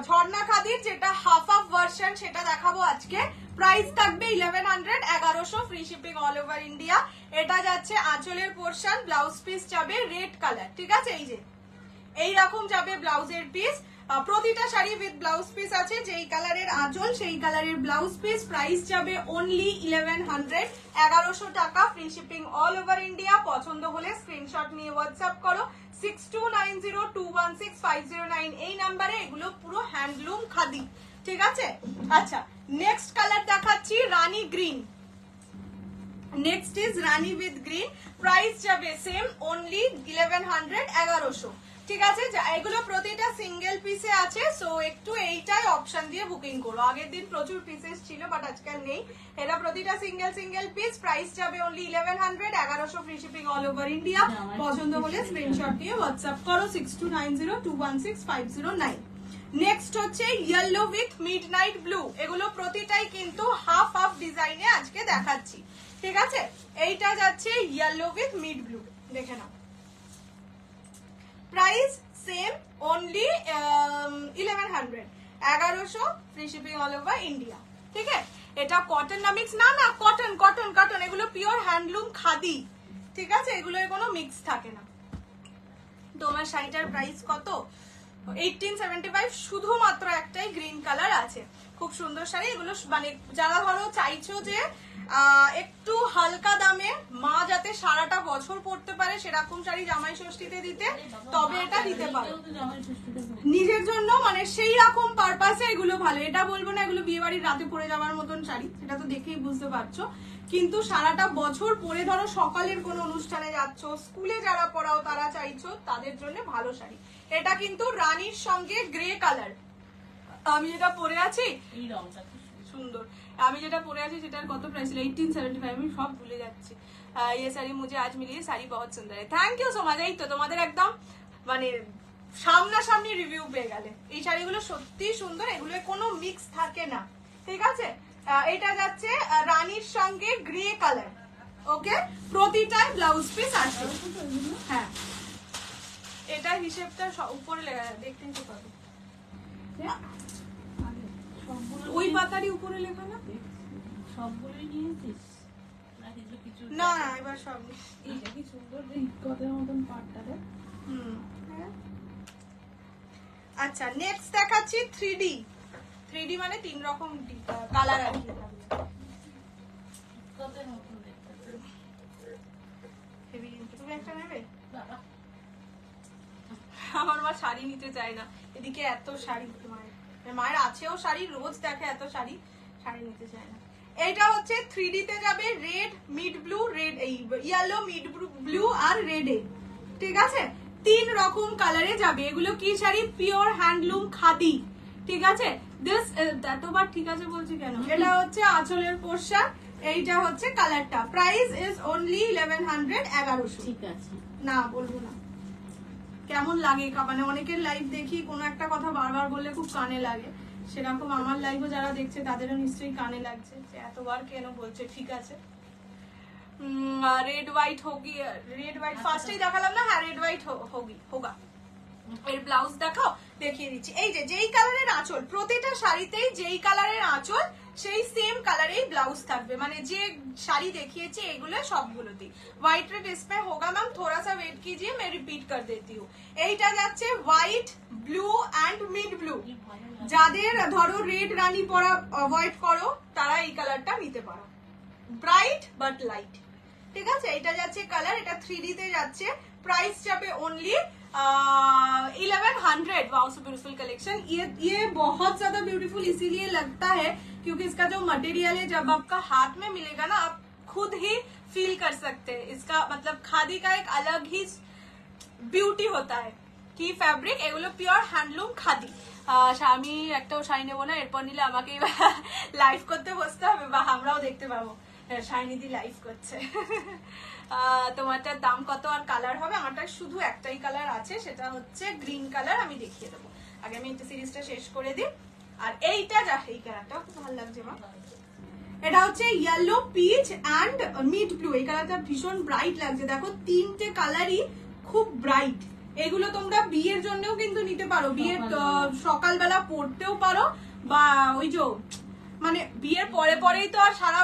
ঝর্ণা খাদির যেটা হাফ হাফ ভার্সন সেটা দেখাবো আজকে। প্রাইস থাকবে 1100, 1100, free shipping all over India. এটা যাচ্ছে আঁচলের পোর্শন, ব্লাউজ পিস যাবে রেড কালার, ঠিক আছে, এই যে এইরকম যাবে ব্লাউজের পিস। প্রতিটা শাড়ি উইথ ব্লাউজ পিস আছে, যেই কালারের আঁচল সেই কালারের ব্লাউজ পিস। প্রাইস যাবে অনলি 1100, 1100 টাকা, free shipping all over India. পছন্দ হলে স্ক্রিনশট নিয়ে হোয়াটসঅ্যাপ করো 6290216509 এই নাম্বারে। এগুলো পুরো হ্যান্ডলুম খাদি, ঠিক আছে। আচ্ছা নেক্সট কালার দেখাচ্ছি rani green. Next is rani with green, price যাবে সেম অনলি 1100, 1100, ঠিক আছে। এগুলো প্রতিটা সিঙ্গেল পিসে আছে, সো একটু এইটাই অপশন দিয়ে বুকিং করো। আগের দিন প্রচুর পিসেস ছিল বাট আজকাল নেই। এটা প্রতিটা সিঙ্গেল সিঙ্গেল পিস, প্রাইস যাবে only 1100, 1100, free shipping all over India. পছন্দ হলে স্ক্রিনশট দিয়ে হোয়াটসঅ্যাপ করো 6290216509। নেক্সট হচ্ছে ইয়েলো উইথ মিডনাইট ব্লু, এগুলো প্রতিটাই কিন্তু হাফ হাফ ডিজাইনে আজকে দেখাচ্ছি, ঠিক আছে। এইটা যাচ্ছে ইয়েলো উইথ মিড ব্লু, দেখে নাও। Price same only 1100, 1100, free shipping all over India, ঠিক আছে। এটা কটন না মিক্স, না না কটন কটন কটন, এগুলো পিওর হ্যান্ডলুম খাদি, ঠিক আছে, এগুলো কোনো মিক্স থাকে না। তোমার শাড়িটার প্রাইস কত? 1875, শুধুমাত্র একটাই গ্রিন কালার আছে। খুব সুন্দর শাড়ি এগুলো, মানে যারা ধরো চাইছো যে একটু হালকা দামে মা যাতে সারাটা বছর পরতে পারে সেরকম শাড়ি জামাই ষষ্ঠীতে দিতে, তবে এটা দিতে পারো নিজের জন্য, মানে সেই রকম পারপাসে এগুলো ভালো। এটা বলবো না এগুলো বিয়ে বাড়ির রাতে পরে যাওয়ার মতন শাড়ি, সেটা তো দেখেই বুঝতে পারছো, কিন্তু সারাটা বছর পরে ধরো সকালের কোনো অনুষ্ঠানে যাচ্ছ, স্কুলে যারা পড়াও তারা চাইছো তাদের জন্য ভালো শাড়ি। এটা কিন্তু রানীর সঙ্গে গ্রে কালার, আমি যেটা পরে আছি এই রংটা সুন্দর, আমি যেটা পরে আছি সেটার কত প্রাইস ছিল 1875, আমি সব ভুলে যাচ্ছি। ये साड़ी मुझे आज मिली है, साड़ी बहुत सुंदर है, थैंक यू सो माच। এই তো তোমাদের একদম মানে সামনাসামনি রিভিউ পেয়ে গেলে। এই শাড়িগুলো সত্যি সুন্দর, এগুলো কোনো মিক্স থাকে না, ঠিক আছে। এটা যাচ্ছে রানীর সঙ্গে গ্রে কালার, ওকে, প্রতিটা ব্লাউজ পিস আছে। হ্যাঁ এটা হিসেবটা উপরে লেখা, দেখতে তো পাবে ওই পাতারই উপরে লেখা না, সবগুলোই নিয়েছিস না না এবার সব। এইটা কি সুন্দর কথার মতন পাটটা দেখ। আচ্ছা নেক্সট দেখাচ্ছি 3D। 3D মানে 3 রকম কালার আর কি, কত নতুন দেখতে তুমি একটা নেবে? বাবা আমার মা শাড়ি নিতে চায় না, এদিকে এত শাড়ি মায়ের আছেও শাড়ি, রোজ দেখে এত শাড়ি, শাড়ি নিতে চায় না। এইটা হচ্ছে 3D তে যাবে, রেড মিড ব্লু, রেড এই ইয়েলো মিড ব্লু আর রেডে, ঠিক আছে? 3 রকম কালারে যাবে। এগুলো কি শাড়ি? পিওর হ্যান্ডলুম খাদি, ঠিক আছে? দিস এতবার ঠিক আছে বলছি কেন? এটা হচ্ছে আঁচলের পোর্শন, এইটা হচ্ছে কালারটা। Price is only 1100, 1100। ঠিক আছে না বলবো না। কেমন লাগে মানে অনেকের লাইভ দেখি কোনো একটা কথা বারবার বললে খুব কানে লাগে, সেরকম আমার লাইভও যারা দেখছে তাদেরও নিশ্চয়ই কানে লাগছে যে এতবার কেন বলছে। ঠিক আছে, রেড হোয়াইট হোগি, রেড হোয়াইট ফার্স্টেই দেখালাম না? হ্যাঁ রেড হোয়াইট হোগি হোগা। এর ব্লাউজ দেখাও, দেখিয়ে দিচ্ছি। এই যে যেই কালারের আঁচল, প্রতিটা শাড়িতেই যেই কালারের আঁচল সেই সেম কালারেই ব্লাউজ থাকবে, মানে যে শাড়ি দেখিয়েছি এগুলো সবগুলোতেই। হোয়াইট রেড इसमें होगा मैम, थोड़ा सा वेट कीजिए, मैं रिपीट कर देती हूँ। এইটা যাচ্ছে white blue and mid blue. যাদের ধরো রেড রানী পরা অ্যাভয়েড করো তারা এই কালারটা নিতে পারো, ব্রাইট বাট লাইট, ঠিক আছে? এটা যাচ্ছে কালার, এটা 3D তে যাচ্ছে। प्राइस যাবে only 1100। Wow so beautiful collection. ये बहुत ज्यादा ब्यूटीफुल इसीलिए लगता है क्योंकि इसका जो मटेरियल है जब आपका हाथ में मिलेगा ना आप खुद ही फील कर सकते हैं। इसका मतलब खादी का एक अलग ही ब्यूटी होता है कि फैब्रिक, এগুলো পিওর হ্যান্ডলুম খাদি। আমি একটাও শাড়ি নেবো না, এরপর নিলে আমাকে লাইভ করতে বসতে হবে, বা আমরাও দেখতে পাবো শাইনিদি লাইভ করছে। তোমারটার দাম কত আর কালার হবে? আমারটা শুধু একটাই কালার আছে, সেটা হচ্ছে গ্রিন কালার। আমি দেখিয়ে দেবো, আগে আমি একটা সিরিজটা শেষ করে দিই। আর এইটা যা, এই কালারটাও খুব ভালো লাগছে মা। এটা হচ্ছে yellow peach and mid blue. এই কালারটা ভীষণ ব্রাইট লাগছে, দেখো 3টে কালারই খুব ব্রাইট। এগুলো তোমরা বিয়ের জন্যও কিন্তু নিতে পারো, বিয়ের সকালবেলা পরতেও পারো, বা ওই যে মানে বিয়ের পরে পরেই তো আর সারা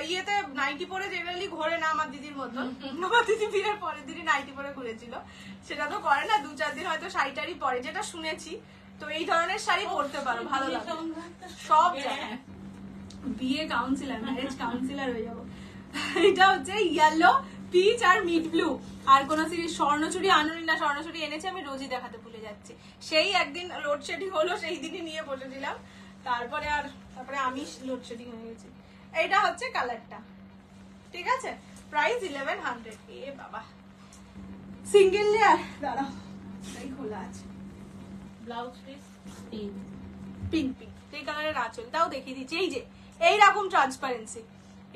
ইয়েতে নাইটি পরে জেনারেলি ঘোরে না আমার দিদির মতন। আমার দিদি বিয়ের পরের দিনই নাইটি পরে ঘুরেছিল, সেটা তো করে না, 2-4 দিন হয়তো শাড়িটারি পরে, যেটা শুনেছি। তো এই ধরনের শাড়ি পরতে পারো, ভালো লাগে সব জায়গায়। বিয়ে কাউন্সিলর, ম্যারেজ কাউন্সিলর হয়ে যাবো। এটা হচ্ছে ইয়েলো পিচ আর মিড ব্লু। আর কোন সিরিজ স্বর্ণচুরি আনুনি না? স্বর্ণচুরি এনেছে, আমি রোজই দেখাতে ভুলে যাচ্ছি। সেই একদিন লোডশেডিং হলো, সেই দিনই নিয়ে বসেছিলাম, তারপরে আমি লোডশেডিং হয়ে গেছি। এইটা হচ্ছে কালারটা, ঠিক আছে? প্রাইস 1100। এ বাবা, সিঙ্গেল লেয়ার, দাঁড়াও এই খোলা আছে। ব্লাউজ পিস পিঙ্ক পিঙ্ক এই কালারের আঁচল, তাও দেখিয়ে দিচ্ছি। এই যে এইরকম ট্রান্সপারেন্সি।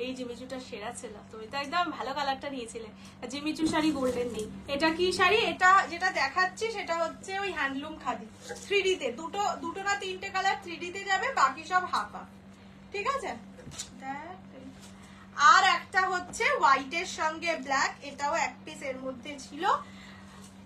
এই জিমিচুটা সেরা ছিল, তো এটা একদম ভালো কালারটা নিয়েছিলে। জিমিচু শাড়ি গোল্ডেন নেই। এটা কি শাড়ি? এটা যেটা দেখাচ্ছি সেটা হচ্ছে ওই হ্যান্ডলুম খাদি 3D তে। দুটো না 3টে কালার 3D তে যাবে, বাকি সব হাফ হাফ, ঠিক আছে? আর একটা হচ্ছে হোয়াইটের সঙ্গে ব্ল্যাক, এটাও এক পিস এর মধ্যে ছিল।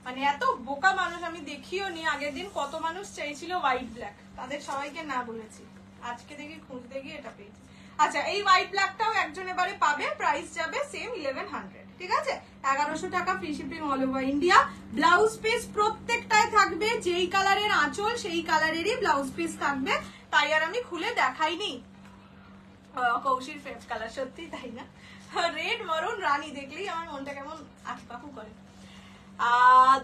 মানে এত বোকা মানুষ আমি দেখিও নি, আগের দিন কত মানুষ চাইছিল হোয়াইট ব্ল্যাক, তাদের সবাইকে না বলেছি। আজকে দেখি খুঁজতে গিয়ে এটা পেয়েছি। আচ্ছা, এই হোয়াইট ব্ল্যাকটাও একজন এবারে পাবে, প্রাইস যাবে সেম 1100, ঠিক আছে? 1100 টাকা, free shipping all over India. Blouse piece প্রত্যেকটায় থাকবে, যেই কালারের আঁচল সেই কালারেরই ব্লাউজ পিস থাকবে, তাই আর আমি খুলে দেখাইনি। কৌশির ফেভ কালার, সত্যি তাই না? রেড মারুন রানী দেখলেই আমার মনটা কেমন আঁকপাকু করে।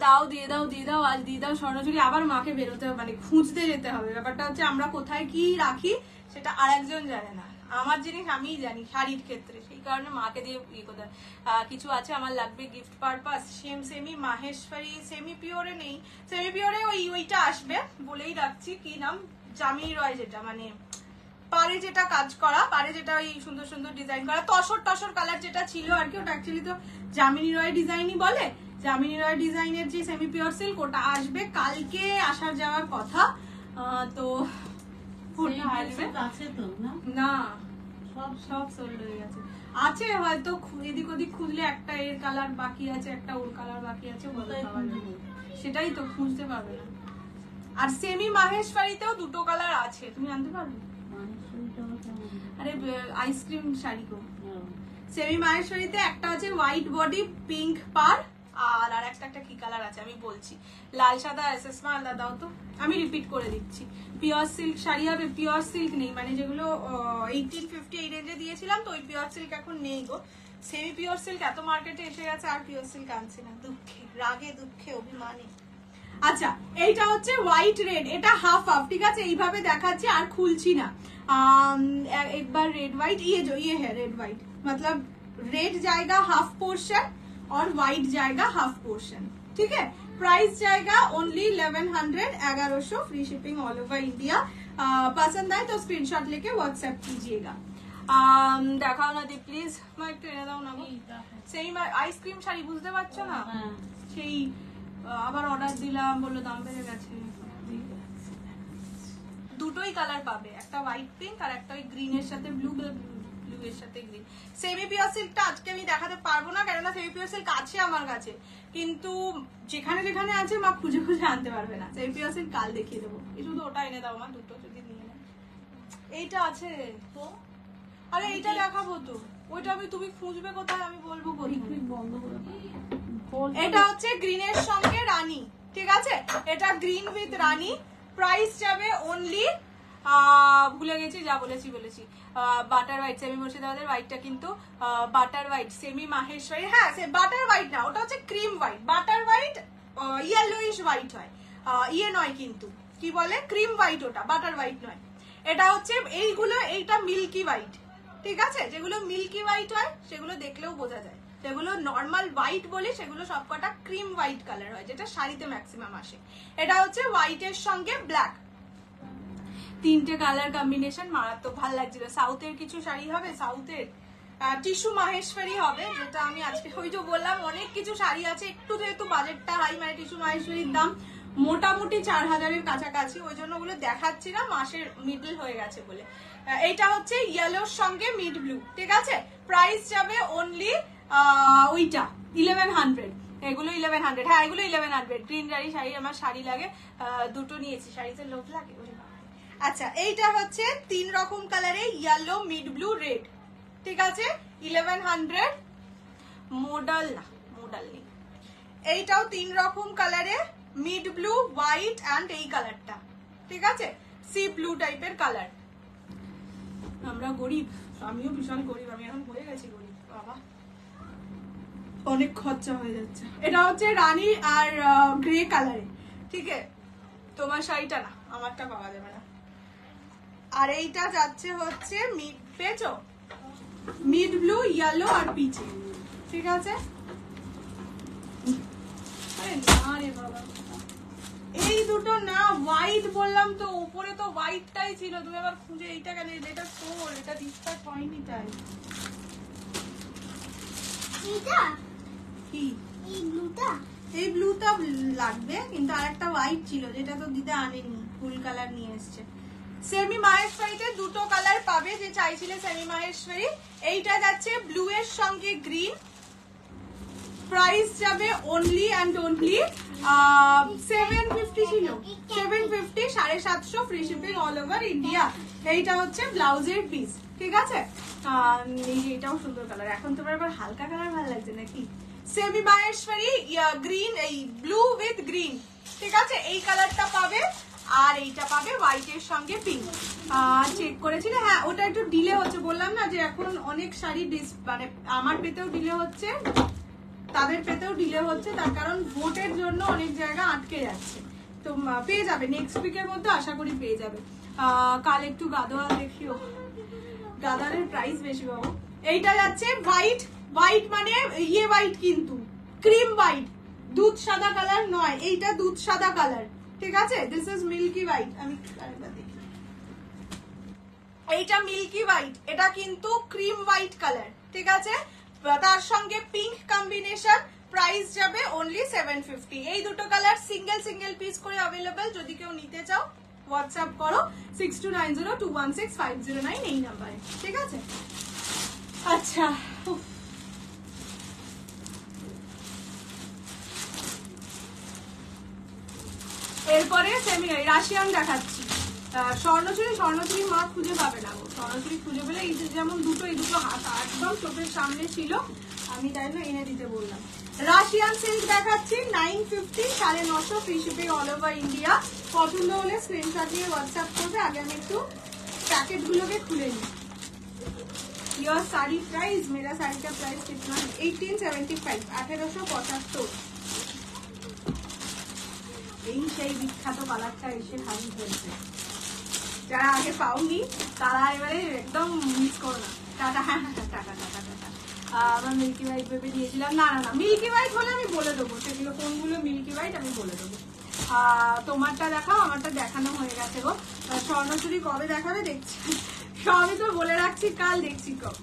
দাও দিয়ে দাও দিয়ে দাও, আজ দিয়ে দাও স্বর্ণচুরি। আবার মাকে বেরোতে হবে, মানে খুঁজতে যেতে হবে। ব্যাপারটা হচ্ছে আমরা কোথায় কি রাখি সেটা আরেকজন জানে না, আমার জিনিস আমিই জানি শাড়ির ক্ষেত্রে, সেই কারণে মাকে দিয়ে ইয়ে করতে। কিছু আছে আমার লাগবে gift purpose. Semi Maheshwari, semi puree নেই, সেমি পিওরে ওইটা আসবে, বলেই রাখছি। কি নাম? জামিনী রয়, যেটা মানে পারে যেটা কাজ করা, পারে যেটা ওই সুন্দর সুন্দর ডিজাইন করা, তসর কালার যেটা ছিল আর কি, ওটা অ্যাকচুয়ালি তো জামিনী রয় ডিজাইনই বলে। জামিনী রয় ডিজাইনের যে সেমি পিওর সিল্ক, ওটা আসবে কালকে, আসার যাওয়ার কথা। তো আছে তো না, সব সোল্ড হয়ে গেছে। আছে হয়তো এদিক ওদিক খুঁজলে একটা এর কালার বাকি আছে, একটা ওর কালার বাকি আছে, সেটাই তো খুঁজতে পারবে না। আর সেমি মাহেশ্বরীতেও 2টো কালার আছে, তুমি আনতে পারবে? আরে আইসক্রিম শাড়ি গো। সেমি মাহেশ্বরীতে একটা আছে হোয়াইট বডি পিঙ্ক পার, আর একটা কি কালার আছে আমি বলছি, লাল সাদা এসএসমা আলাদা দাও তো, আমি রিপিট করে দিচ্ছি। পিওর সিল্ক শাড়ি হবে, পিওর সিল্ক নেই, মানে যেগুলো 1850 এই রেঞ্জে দিয়েছিলাম তো ওই পিওর সিল্ক এখন নেই গো। সেমি পিওর সিল্ক এত মার্কেটে এসে গেছে, আর পিওর সিল্ক আনছি না, দুঃখে, রাগে দুঃখে অভিমানে। আচ্ছা, এইটা হচ্ছে হোয়াইট রেড, এটা হাফ হাফ, ঠিক আছে, এইভাবে দেখাচ্ছি আর খুলছি না। একবার রেড হোয়াইট, ये है रेड व्हाइट, मतलब रेड जाएगा हाफ पोर्शन और व्हाइट जाएगा हाफ पोर्शन, ठीक है। प्राइस जाएगा only 1100, 1100, free shipping all over India. पसंद आए तो स्क्रीनशॉट लेके व्हाट्सएप कीजिएगा। দেখাও না দি প্লিজ, মা একটু এনে দাও না। সেই আইসক্রিম শাড়ি বুঝতে পারছো না, সেই আবার অর্ডার দিলাম, বললো দাম বেড়ে গেছে। দুটোই কালার পাবে, একটা হোয়াইট পিঙ্ক আর একটা ওই গ্রিন এর সাথে ব্লু, ব্লু এর সাথে গ্রিন। সেমি পিওর সিল্কটা আজকে আমি দেখাতে পারবো না, কেননা সেমি পিওর সিল্ক আছে আমার কাছে, কিন্তু যেখানে যেখানে আছে মা খুঁজে খুঁজে আনতে পারবে না। সেমি পিওর সিল্ক কাল দেখিয়ে দেবো, শুধু ওটা এনে দাও মা, দুটো যদি নিয়ে নেয়। এইটা আছে তো, আরে এইটা দেখাবো তো, ওইটা আমি, তুমি খুঁজবে কোথায়, আমি বলবো কোথায়। বন্ধ করে এটা হচ্ছে গ্রিনের সঙ্গে রানী, ঠিক আছে, এটা গ্রিন উইথ রানী। প্রাইস যাবে ওনলি, ভুলে গেছি, যা বলেছি বাটার হোয়াইট, সেমি মুর্শিদাবাদের হোয়াইটটা কিন্তু বাটার হোয়াইট, সেমি মাহেশ্বরী, হ্যাঁ সে বাটার হোয়াইট না, ওটা হচ্ছে cream white. Butter white yellowish white হয়, ইয়ে নয় কিন্তু, কি বলে, ক্রিম হোয়াইট, ওটা বাটার হোয়াইট নয়। এটা হচ্ছে এইগুলো, এইটা মিল্কি হোয়াইট, ঠিক আছে, যেগুলো মিল্কি হোয়াইট হয় সেগুলো দেখলেও বোঝা যায়, যেগুলো নর্মাল হোয়াইট বলি সেগুলো সবকটা ক্রিম হোয়াইট কালার হয়, যেটা শাড়িতে ম্যাক্সিমাম আসে। এটা হচ্ছে হোয়াইটের সঙ্গে ব্ল্যাক, তিনটে কালার কম্বিনেশন মারাত্মক ভালো লাগছিল। সাউথের কিছু শাড়ি হবে, সাউথের টিস্যু মাহেশ্বরী হবে, যেটা আমি আজকে ওই যে বললাম অনেক কিছু শাড়ি আছে, একটু যেহেতু বাজেটটা হাই, মানে টিস্যু মাহেশ্বরীর দাম মোটামুটি 4000-এর কাছাকাছি, ওই জন্য ওগুলো দেখাচ্ছি না, মাসের মিডল হয়ে গেছে বলে। এইটা হচ্ছে ইয়েলোর সঙ্গে মিড ব্লু, ঠিক আছে। প্রাইস যাবে অনলি ওইটা 1100, এগুলো 1100, হ্যাঁ এগুলো 1100। গ্রিন শাড়ি আমার শাড়ি লাগে, দুটো নিয়েছি, শাড়িতে লোভ লাগে। আচ্ছা, এইটা হচ্ছে 3 রকম কালারে, ইয়েলো, মিড ব্লু, রেড, ঠিক আছে, 1100। মডাল না, মডাল নেই। এইটাও 3 রকম কালারে, মিড ব্লু, হোয়াইট অ্যান্ড এই কালারটা, ঠিক আছে, সি ব্লু টাইপের কালার। আমরা গরিব, আমিও ভীষণ গরিব, আমি এখন হয়ে গেছি গরিব, বাবা অনেক খরচা হয়ে যাচ্ছে। এটা হচ্ছে রানী আর গ্রে কালারে, ঠিক আছে, তোমার শাড়িটা না, আমারটা পাওয়া যাবে না। আর এইটা যাচ্ছে হচ্ছে মিড, পেয়েছো, মিড ব্লু, ইয়েলো আর পিচে, ঠিক আছে। আরে না রে বাবা, এই দুটো না, হোয়াইট বললাম তো, উপরে তো হোয়াইটটাই ছিল, তুমি আবার খুঁজে এইটা কেন, এটা সোল, এটা ডিসপ্যাচ হয়নি তাই। এটা কি এই ব্লুটা, এই ব্লুটা লাগবে, কিন্তু আরেকটা হোয়াইট ছিল যেটা তো দিদা আনেনি, ফুল কালার নিয়ে এসছে। সেমি মাহেশ্বরীতে দুটো কালার পাবে, যে চাইছিলে সেমি মাহেশ্বরী। এইটা যাচ্ছে ব্লু এর সঙ্গে গ্রিন। প্রাইস যাবে অনলি অ্যান্ড অনলি 750 ছিল, 750, 750, free shipping all over India. এইটা হচ্ছে ব্লাউজের পিস, ঠিক আছে। এইটাও সুন্দর কালার, এখন তোমার আবার হালকা কালার ভালো লাগছে নাকি। সেমি মাহেশ্বরী গ্রিন, এই ব্লু উইথ গ্রিন, ঠিক আছে, এই কালারটা পাবে। আর এইটা পাবে হোয়াইটের সঙ্গে পিঙ্ক। চেক করেছিলে, হ্যাঁ ওটা একটু ডিলে হচ্ছে, বললাম না যে এখন অনেক শাড়ি মানে আমার পেতেও ডিলে হচ্ছে, তাদের পেতেও ডিলে হচ্ছে, তার কারণ ভোটের জন্য অনেক জায়গা আটকে যাচ্ছে। তো পেয়ে যাবে নেক্সট উইকের মধ্যে, আশা করি পেয়ে যাবে। কাল একটু গাদোয়াল দেখিও, গাদারের প্রাইস বেশি পাবো। এইটা যাচ্ছে হোয়াইট, হোয়াইট মানে ইয়ে হোয়াইট, কিন্তু ক্রিম হোয়াইট, দুধ সাদা কালার নয়, এইটা দুধ সাদা কালার, ঠিক আছে। দিস ইজ মিল্কি হোয়াইট, আমি আরেকবার দেখি, এইটা মিল্কি হোয়াইট, এটা কিন্তু ক্রিম হোয়াইট কালার, ঠিক আছে, তার সঙ্গে পিঙ্ক কম্বিনেশন। প্রাইস যাবে অনলি 750। এই দুটো কালার সিঙ্গেল সিঙ্গেল পিস করে অ্যাভেলেবেল, যদি কেউ নিতে চাও হোয়াটসঅ্যাপ করো 6290216509 এই নাম্বারে, ঠিক আছে। আচ্ছা, এরপরে সেমি রাশিয়ান দেখাচ্ছি। স্বর্ণচুরি মা খুঁজে পাবে না, স্বর্ণচুরি খুঁজে পেলে এই যেমন দুটো, এই দুটো একদম চোখের সামনে ছিল। আমি তাই না এনে দিতে বললাম। রাশিয়ান সিল্ক দেখাচ্ছি 950, 950 free shipping all over India. পছন্দ হলে স্ক্রিনশট নিয়ে হোয়াটসঅ্যাপ করবে। আগে আমি একটু প্যাকেটগুলোকে খুলে নিই। योर साड़ी प्राइस, मेरा साड़ी का प्राइस कितना है? 1875, 1875। এই সেই বিখ্যাত কালারটা এসে হাজির হয়েছে। যারা আগে পাওনি তারা এবারে একদম মিস করো না। টাটা। হ্যাঁ টাটা টাটা টাটা। আমার মিল্কি হোয়াইট ভেবে দিয়েছিলাম। না না না, মিল্কি হোয়াইট হলে আমি বলে দেবো সেগুলো কোনগুলো মিল্কি হোয়াইট আমি বলে দেবো। তোমারটা দেখাও, আমারটা দেখানো হয়ে গেছে গো। স্বর্ণচুরি কবে দেখাবে দেখছি। সবই তো বলে রাখছি, কাল দেখছি কব।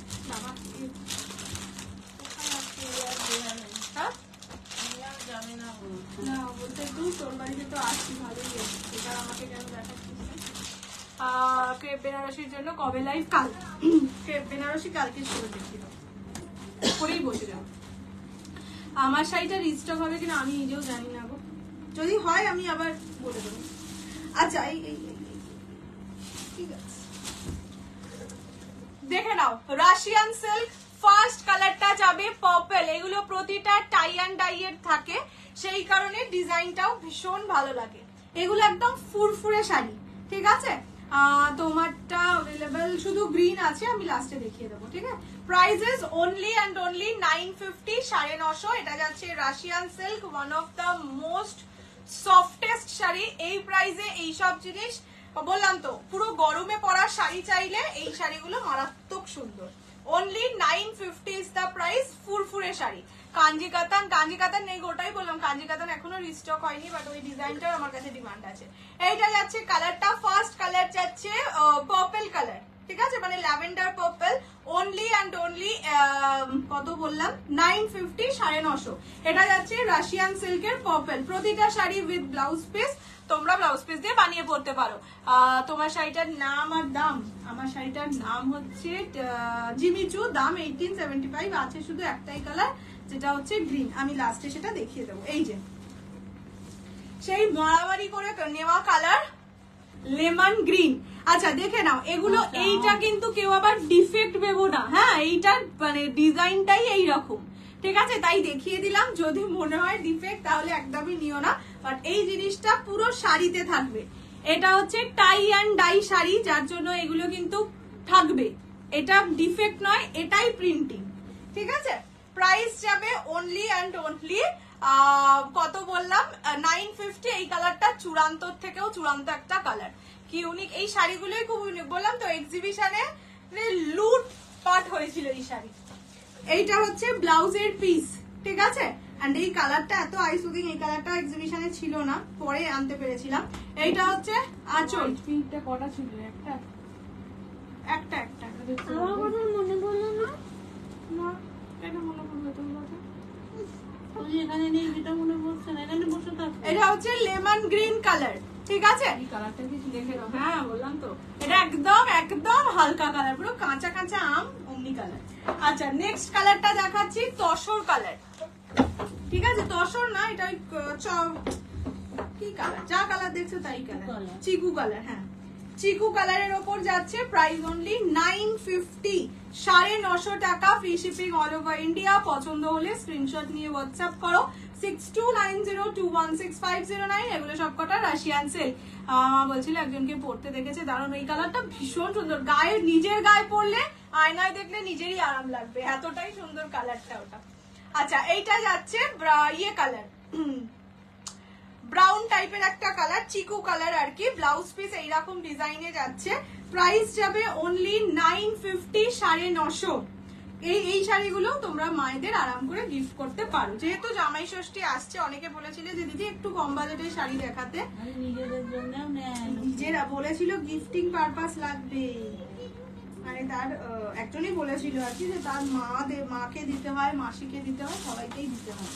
না বলতে তুই তোর বাড়িতে তো আসছি, ভালোই এবার আমাকে কেন দেখাচ্ছিস? ক্রেপ বেনারসির জন্য কবে লাইভ? কাল। ক্রেপ বেনারসি কালকে শুরু দেখিয়ে দাও, করেই বসে যাও। আমার শাড়িটা রিস্টক হবে কিনা আমি নিজেও জানি না গো, যদি হয় আমি আবার বলে দেবো। আচ্ছা এই ঠিক আছে, দেখে নাও রাশিয়ান সিল্ক ফার্স্ট কালারটা যাবে পার্পল। এগুলো প্রতিটা টাই অ্যান্ড ডাই এর থাকে, সেই কারণে ডিজাইনটাও ভীষণ ভালো লাগে। এগুলো একদম ফুরফুরে শাড়ি, ঠিক আছে। তোমারটা अवेलेबल শুধু গ্রিন আছে, আমি লাস্টে দেখিয়ে দেবো, ঠিক আছে। Prices only and only 950, 950। এটা যাচ্ছে Russian silk, one of the most softest sari. এই প্রাইসে এই সব জিনিস বললাম তো, পুরো গরমে পরার শাড়ি চাইলে এই শাড়িগুলো মারাত্মক সুন্দর। Only 950 is the price. ফুরফুরে শাড়ি। কাঞ্জি কাতান নেই, ওটাই বললাম কাঞ্জি কাতান এখনো রিস্টক হয়নি, বাট ওই ডিজাইনটার আমার কাছে ডিমান্ড আছে। এইটা যাচ্ছে কালারটা, ফার্স্ট কালার যাচ্ছে পার্পল কালার, ঠিক আছে, মানে lavender purple. Only and only কত বললাম? 950, 950। এটা যাচ্ছে রাশিয়ান সিল্কের পার্পল। প্রতিটা শাড়ি উইথ ব্লাউজ পিস, তোমরা ব্লাউজ পিস দিয়ে বানিয়ে পড়তে পারো। তোমার শাড়িটার নাম আর দাম? আমার শাড়িটার নাম হচ্ছে জিমিচু, দাম 1875। আছে শুধু একটাই কালার, যেটা হচ্ছে গ্রিন। আমি লাস্টে সেটা দেখিয়ে দেবো। এই যে সেই মারামারি করে নেওয়া কালার লেমন গ্রিন। আচ্ছা দেখে নাও এগুলো। এইটা কিন্তু কেউ আবার ডিফেক্ট ভেবো না, হ্যাঁ, এইটার মানে ডিজাইনটাই এইরকম, ঠিক আছে, তাই দেখিয়ে দিলাম। যদি মনে হয় ডিফেক্ট তাহলে একদমই নিও না, বাট এই জিনিসটা পুরো শাড়িতে থাকবে। এটা হচ্ছে টাই অ্যান্ড ডাই শাড়ি, যার জন্য এগুলো কিন্তু থাকবে। এটা ডিফেক্ট নয়, এটাই প্রিন্টিং, ঠিক আছে। প্রাইস যাবে অনলি অ্যান্ড অনলি কত বললাম? 950। এই কালারটা চূড়ান্তর থেকেও চূড়ান্ত একটা কালার, কি ইউনিক। এই শাড়িগুলোই খুব ইউনিক, বললাম তো এক্সিবিশনে লুট পাট হয়েছিল এই শাড়ি। এইটা হচ্ছে ব্লাউজের পিস, ঠিক আছে। এন্ড এই কালারটা এত আইস লুকিং, এই কালারটা এক্সিবিশনে ছিল না, পরে আনতে পেরেছিলাম। এইটা হচ্ছে আঁচল। পিঙ্কটা কটা ছিল? একটা একটা একটা আমার কথা মনে পড়লো না। না, এটা মনে পড়বে তোর কথা। এখানে নেই, যেটা মনে পড়ছে না, এখানে বসে থাক। এটা হচ্ছে লেমন গ্রিন কালার, ঠিক আছে। এই কালারটা কি দেখে নাও, হ্যাঁ বললাম তো, এটা একদম একদম হালকা কালার, পুরো কাঁচা কাঁচা আম অমনি কালার। আচ্ছা নেক্সট কালারটা দেখাচ্ছি তসর কালার, ঠিক আছে। তসর না, এটা কি কালার, যা কালার দেখছো তাই কালার, চিকু কালার। হ্যাঁ চিকু কালারের ওপর যাচ্ছে। প্রাইস অনলি 950, 950 টাকা। Free shipping all over India. পছন্দ হলে স্ক্রিনশট নিয়ে হোয়াটসঅ্যাপ করো 6290216509। এগুলো সবকটা রাশিয়ান সিল্ক। বলছিল একজনকে পড়তে দেখেছে, দারুণ, এই কালারটা ভীষণ সুন্দর। গায়ে, নিজের গায়ে পরলে আয়নায় দেখলে নিজেরই আরাম লাগবে, এতটাই সুন্দর কালারটা ওটা। আচ্ছা এইটা যাচ্ছে ইয়ে কালার, ব্রাউন টাইপের একটা কালার, চিকু কালার আর কি। ব্লাউজ পিস এইরকম ডিজাইনে যাচ্ছে। প্রাইস যাবে অনলি 950, 950। এই শাড়িগুলো তোমরা মায়েদের আরাম করে গিফট করতে পারো। যেহেতু জামাই ষষ্ঠী আসছে, অনেকে বলেছিলে যে দিদি একটু কম বাজেটের শাড়ি দেখাতে। নিজেদের জন্য নিজেরা বলেছিল গিফটিং পারপাস লাগবে, মানে তার একজনই বলেছিল আর কি, যে তার মাকে দিতে হয়, মাসিকে দিতে হয়, সবাইকেই দিতে হয়।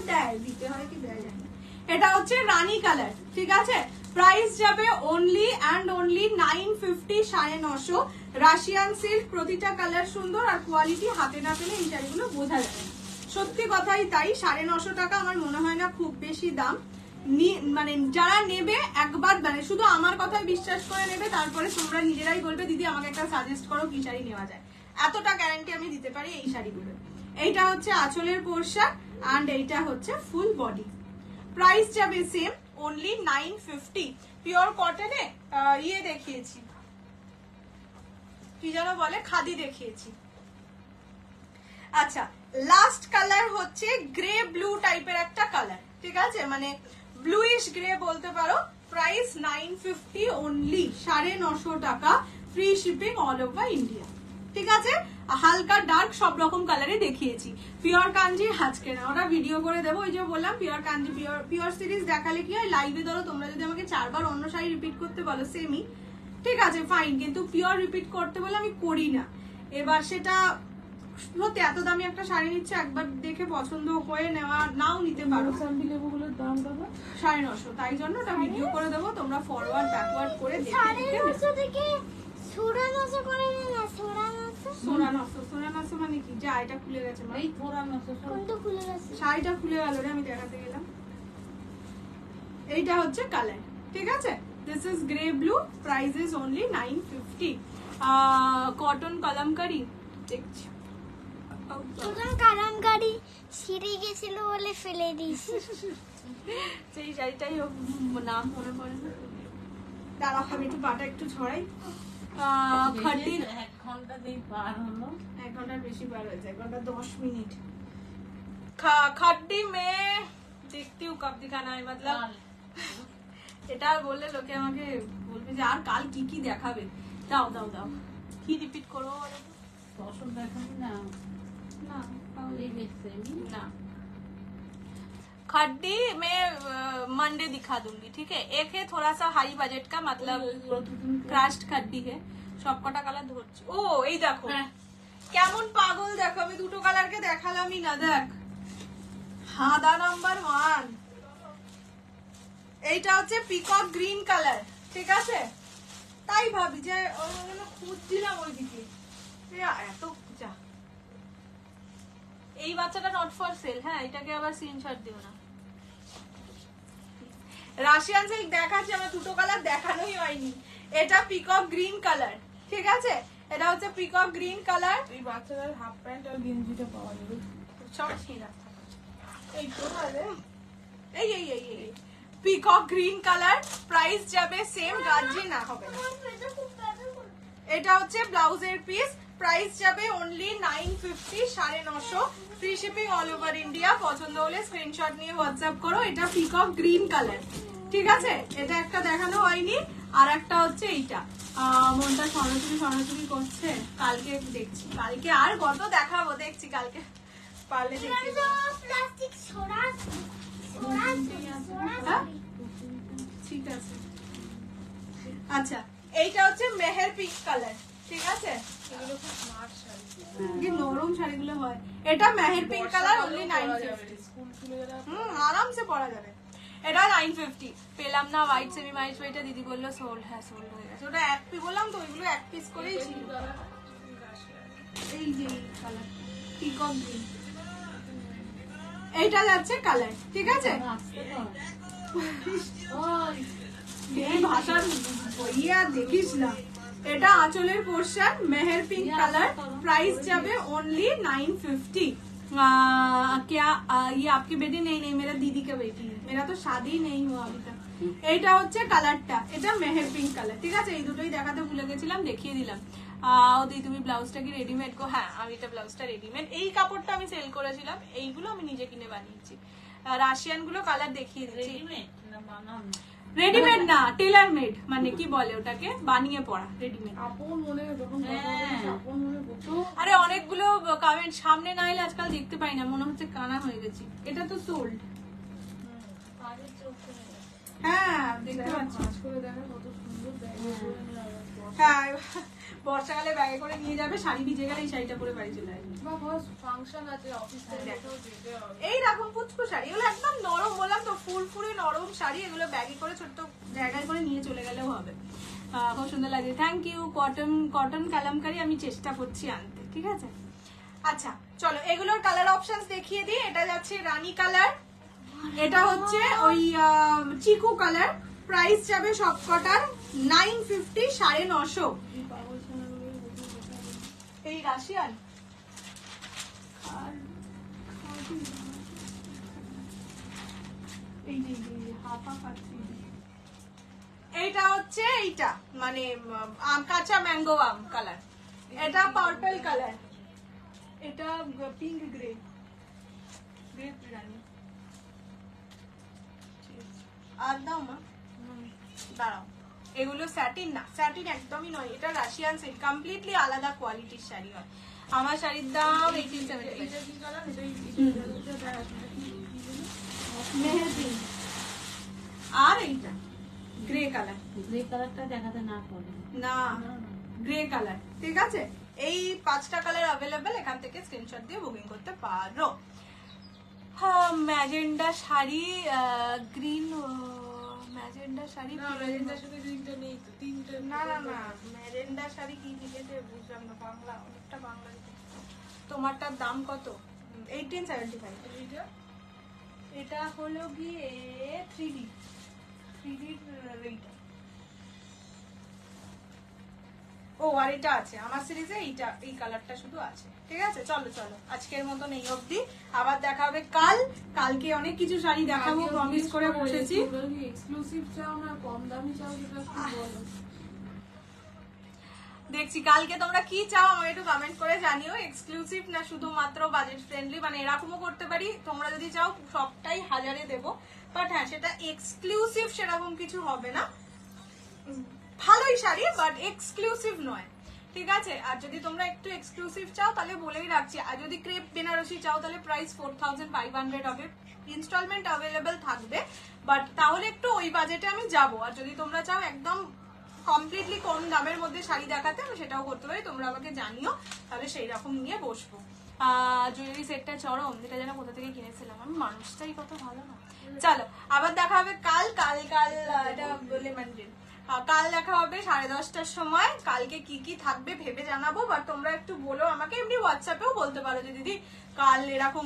দেয়, দিতে হয় কি দেয় জানি না। এটা হচ্ছে রানী কালার, ঠিক আছে। প্রাইস যাবে only and only 950, 950। Russian silk, প্রতিটা কালার সুন্দর, আর কোয়ালিটি হাতে না পেলে এই শাড়িগুলো বোঝা যাবে না। সত্যি কথাই তাই। 950 টাকা আমার মনে হয় না খুব বেশি দাম। মানে যারা নেবে একবার, মানে শুধু আমার কথায় বিশ্বাস করে নেবে, তারপরে তোমরা নিজেরাই বলবে দিদি আমাকে একটা সাজেস্ট করো কি শাড়ি নেওয়া যায়। এতটা গ্যারান্টি আমি দিতে পারি এই শাড়িগুলো। এইটা হচ্ছে আঁচলের পোরশন এন্ড এইটা হচ্ছে ফুল বডি। প্রাইস যাবে সেম, অনলি 950। পিওর কটনে ইয়ে দেখিয়েছি, কি যেন বলে, খাদি দেখিয়েছি। আচ্ছা, লাস্ট কালার হচ্ছে গ্রে ব্লু টাইপের একটা কালার, ঠিক আছে, মানে ব্লুইশ গ্রে বলতে পারো। প্রাইস 950 অনলি, 950 টাকা, free shipping all over India, ঠিক আছে। হালকা ডার্ক সব রকম কালারে দেখিয়েছি। পিওর কাঞ্জি আজকে না, ওরা ভিডিও করে দেবো। ওই যে বললাম পিওর কাঞ্জি, পিওর সিরিজ দেখালে কি হয়, লাইভে ধরো তোমরা যদি আমাকে 4 বার অন্য শাড়ি রিপিট করতে বলো সেমই, ঠিক আছে ফাইন, কিন্তু পিওর রিপিট করতে বলে আমি করি না। এবার সেটা সত্যি এত দামি একটা শাড়ি নিচ্ছে, একবার দেখে পছন্দ হয়ে নেওয়া, নাও নিতে পারো। মৌসাম্বি লেবুগুলোর দাম কত? 950, তাই জন্য ওটা ভিডিও করে দেবো, তোমরা ফরওয়ার্ড ব্যাকওয়ার্ড করে দেখে দেখে 950 থেকে 950 করে না, 950 সোনানাসো মানে কি? যা, এটা খুলে গেছে মা, এই থোড়া নষ্ট কোনটা খুলে গেছে? শাড়িটা খুলে গেল রে, আমি দেখাতে গেলাম। এইটা হচ্ছে কালার, ঠিক আছে। This is grey blue, price is only 950। Cotton kalamkari দেখছি, তোর কালামকারি ছিঁড়ে গেছিল বলে ফেলে দিয়েছি। সেই শাড়িটাই নাম মনে পড়ে না। দাঁড়াও আমি একটু পাটা একটু ছড়াই। খাটি 1 ঘন্টা দিয়ে পার হলো। 1 ঘন্টার বেশি বার হয়েছে, 1 ঘন্টা 10 মিনিট। खड्डी में देखती हूँ कब दिखाना है, मतलब এটা বললে লোকে আমাকে বলবে যে আর কাল কি কি দেখাবে। দাও দাও দাও, কি রিপিট করবো বলো তো? দর্শক দেখাবি না, না এই দেখছে ना, खड्डी में मंडे दिखा दूंगी, ठीक है। एक है थोड़ा सा हाई बजट का, मतलब क्राश्ड खड्डी है। সব কটা কালার ধরছি। ও এই দেখো কেমন পাগল, দেখো আমি দুটো কালারকে দেখালামই না, দেখ হাদা নাম্বার 1, এইটা হচ্ছে পিকক গ্রিন কালার, ঠিক আছে। তাই ভাবি যে খুঁজছিলাম ওইদিকে, এত যা। এই বাচ্চাটা নট ফর সেল, হ্যাঁ এটাকে আবার স্ক্রিনশট দিও না। রাশিয়ান সিল্ক দেখাচ্ছি, আমার দুটো কালার দেখানোই হয়নি। এটা পিকক গ্রিন কালার, ঠিক আছে, এটা হচ্ছে পিকক গ্রিন কালার। এই বাচ্চাদের হাফ প্যান্ট আর গেঞ্জিটা পাওয়া যাবে। সব ছিঁড়া এই তো হবে। এই এই এই এই পিকক গ্রিন কালার, প্রাইস যাবে সেম, গাজি না হবে না। এটা হচ্ছে ব্লাউজের পিস, প্রাইস যাবে only 950, 950, free shipping all over India. পছন্দ হলে স্ক্রিনশট নিয়ে হোয়াটসঅ্যাপ করো। এটা পিকক গ্রিন কালার, ঠিক আছে, এটা একটা দেখানো হয়নি। আর একটা হচ্ছে এইটা, মনটা সরাসরি করছে, কালকে দেখছি, কালকে আর কত দেখাবো, দেখছি কালকে পারলে দেখি। প্লাস্টিক ছোড়া হ্যাঁ? ঠিক আছে। আচ্ছা, এইটা হচ্ছে মেহের পিঙ্ক কালার, ঠিক আছে, এগুলো খুব স্মার্ট শাড়ি, কি নরম শাড়িগুলো হয়। এটা Meher pink colour, only 950। School খুলে গেলে আরামসে পরা যাবে। এটা 950 পেলাম না, হোয়াইট সেমি হোয়াইট, ওইটা দিদি বললো সোল্ড, হ্যাঁ সোল্ড হয়ে গেছে। ওটা এক পিস বললাম তো, ওইগুলো এক পিস করেই ছিল। এই যে কালার পিকক গ্রিন, এইটা যাচ্ছে কালার, ঠিক আছে। আসতে তো ওই এই ভাষার বইয়া দেখিস না। এটা আঁচলের portion, Meher pink colour, price যাবে ओनली 950। क्या ये आपकी बेटी? नहीं नहीं, मेरा दीदी का बेटी है, मेरा तो शादी नहीं हुआ अभी तक। এইটা হচ্ছে কালারটা, এটা মেহের পিঙ্ক কালার, ঠিক আছে। এই দুটোই দেখাতে ভুলে গেছিলাম, দেখিয়ে দিলাম। দিদি তুমি ব্লাউজটা কি রেডিমেড গো? হ্যাঁ আমি এটা ব্লাউজটা রেডিমেড, এই কাপড়টা আমি সেল করেছিলাম, এইগুলো আমি নিজে কিনে বানিয়েছি। রাশিয়ান গুলো কালার দেখিয়ে দিচ্ছি। রেডিমেড না বানানো? রেডিমেড না, টেলার মেড, মানে কি বলে ওটাকে, বানিয়ে পড়া, রেডিমেড। আপন মনে যখন কথা বলিস, আপন মনে কত আরে অনেকগুলো কমেন্ট সামনে না এলে আজকাল দেখতে পাই না, মনে হচ্ছে কানা হয়ে গেছি। এটা তো সোল্ড, আগে চোখে হ্যাঁ দেখতে পাচ্ছি। কাজ করে দেখা কত সুন্দর ব্যাগ করে নিয়ে আসবে। হ্যাঁ বর্ষাকালে ব্যাগে করে নিয়ে যাবে, শাড়ি ভিজে গেলে এই শাড়িটা পরে বাড়ি চলে আসবে। বা বস ফাংশন আছে, অফিস থেকে কোথাও যেতে হবে। এইরকম পুচকু শাড়ি, এগুলো একদম নরম, বললাম তো ফুরফুরে নরম শাড়ি, এগুলো ব্যাগে করে ছোট্ট জায়গায় করে নিয়ে চলে গেলেও হবে। খুব সুন্দর লাগে। Thank you. কটন কালামকারি আমি চেষ্টা করছি আনতে, ঠিক আছে। আচ্ছা চলো এগুলোর কালার অপশনস দেখিয়ে দিই। এটা যাচ্ছে রানী কালার, এটা হচ্ছে ওই চিকু কালার, প্রাইস যাবে সবকটার 950, 950। এই রাশিয়ান আর এই যে হাফা কাটছি এইটা হচ্ছে এইটা মানে কাঁচা ম্যাঙ্গো আম কালার, এটা পার্পল কালার, এটা পিঙ্ক গ্রে গ্রেপ রানী। আর দাও মা, দাঁড়াও, এগুলো স্যাটিন না, স্যাটিন একদমই নয়, এটা রাশিয়ান সিল্ক, কমপ্লিটলি আলাদা কোয়ালিটির শাড়ি হয়। আমার শাড়ির দাম 1875। আর এইটা গ্রে কালার, গ্রে কালারটা দেখাতে না করে না গ্রে কালার, ঠিক আছে। এই 5টা কালার অ্যাভেলেবেল, এখান থেকে স্ক্রিনশট দিয়ে বুকিং করতে পারো। হ্যাঁ, magenta sari, green magenta sari, না না না ম্যাজেন্ডা শাড়ি কি লিখেছে বুঝলাম না, বাংলা, অনেকটা বাংলা। তোমারটার দাম কত? 1875। এটা হলো গিয়ে 3D এইটা। ও আর এটা আছে আমার সিরিজে, এইটা এই কালারটা শুধু আছে, ঠিক আছে। চলো চলো, আজকের মতন এই অবধি, আবার দেখা হবে কাল। কালকে অনেক কিছু শাড়ি দেখাবো, প্রমিস করে বসেছি। এক্সক্লুসিভ চাও না কম দামি চাও, সেটা একটু বলো। দেখছি কালকে তোমরা কি চাও আমাকে একটু কমেন্ট করে জানিও, এক্সক্লুসিভ না শুধুমাত্র বাজেট ফ্রেন্ডলি, মানে এরকমও করতে পারি। তোমরা যদি চাও সবটাই 1000-এ দেবো, বাট হ্যাঁ সেটা এক্সক্লুসিভ সেরকম কিছু হবে না। ভালোই শাড়ি বাট এক্সক্লুসিভ নয়, ঠিক আছে। আর যদি তোমরা একটু এক্সক্লুসিভ চাও তাহলে বলেই রাখছি, আর যদি ক্রেপ বেনারসি চাও তাহলে প্রাইস 4500 হবে, ইনস্টলমেন্ট অ্যাভেলেবেল থাকবে, বাট তাহলে একটু ওই বাজেটে আমি যাব। আর যদি তোমরা চাও একদম কমপ্লিটলি কম দামের মধ্যে শাড়ি দেখাতে, আমি সেটাও করতে পারি, তোমরা আমাকে জানিও, তাহলে সেই রকম নিয়ে বসবো। জুয়েলারি সেটটা চরম, যেটা যেন কোথা থেকে কিনেছিলাম আমি, মানুষটাই কত ভালো না। চলো আবার দেখা হবে কাল। এটা লেমন গ্রিন, কাল দেখা হবে 10:30টার সময়। কালকে কি কি থাকবে ভেবে জানাবো, বাট তোমরা একটু বলো আমাকে, এমনি হোয়াটসঅ্যাপেও বলতে পারো যে দিদি কাল এরকম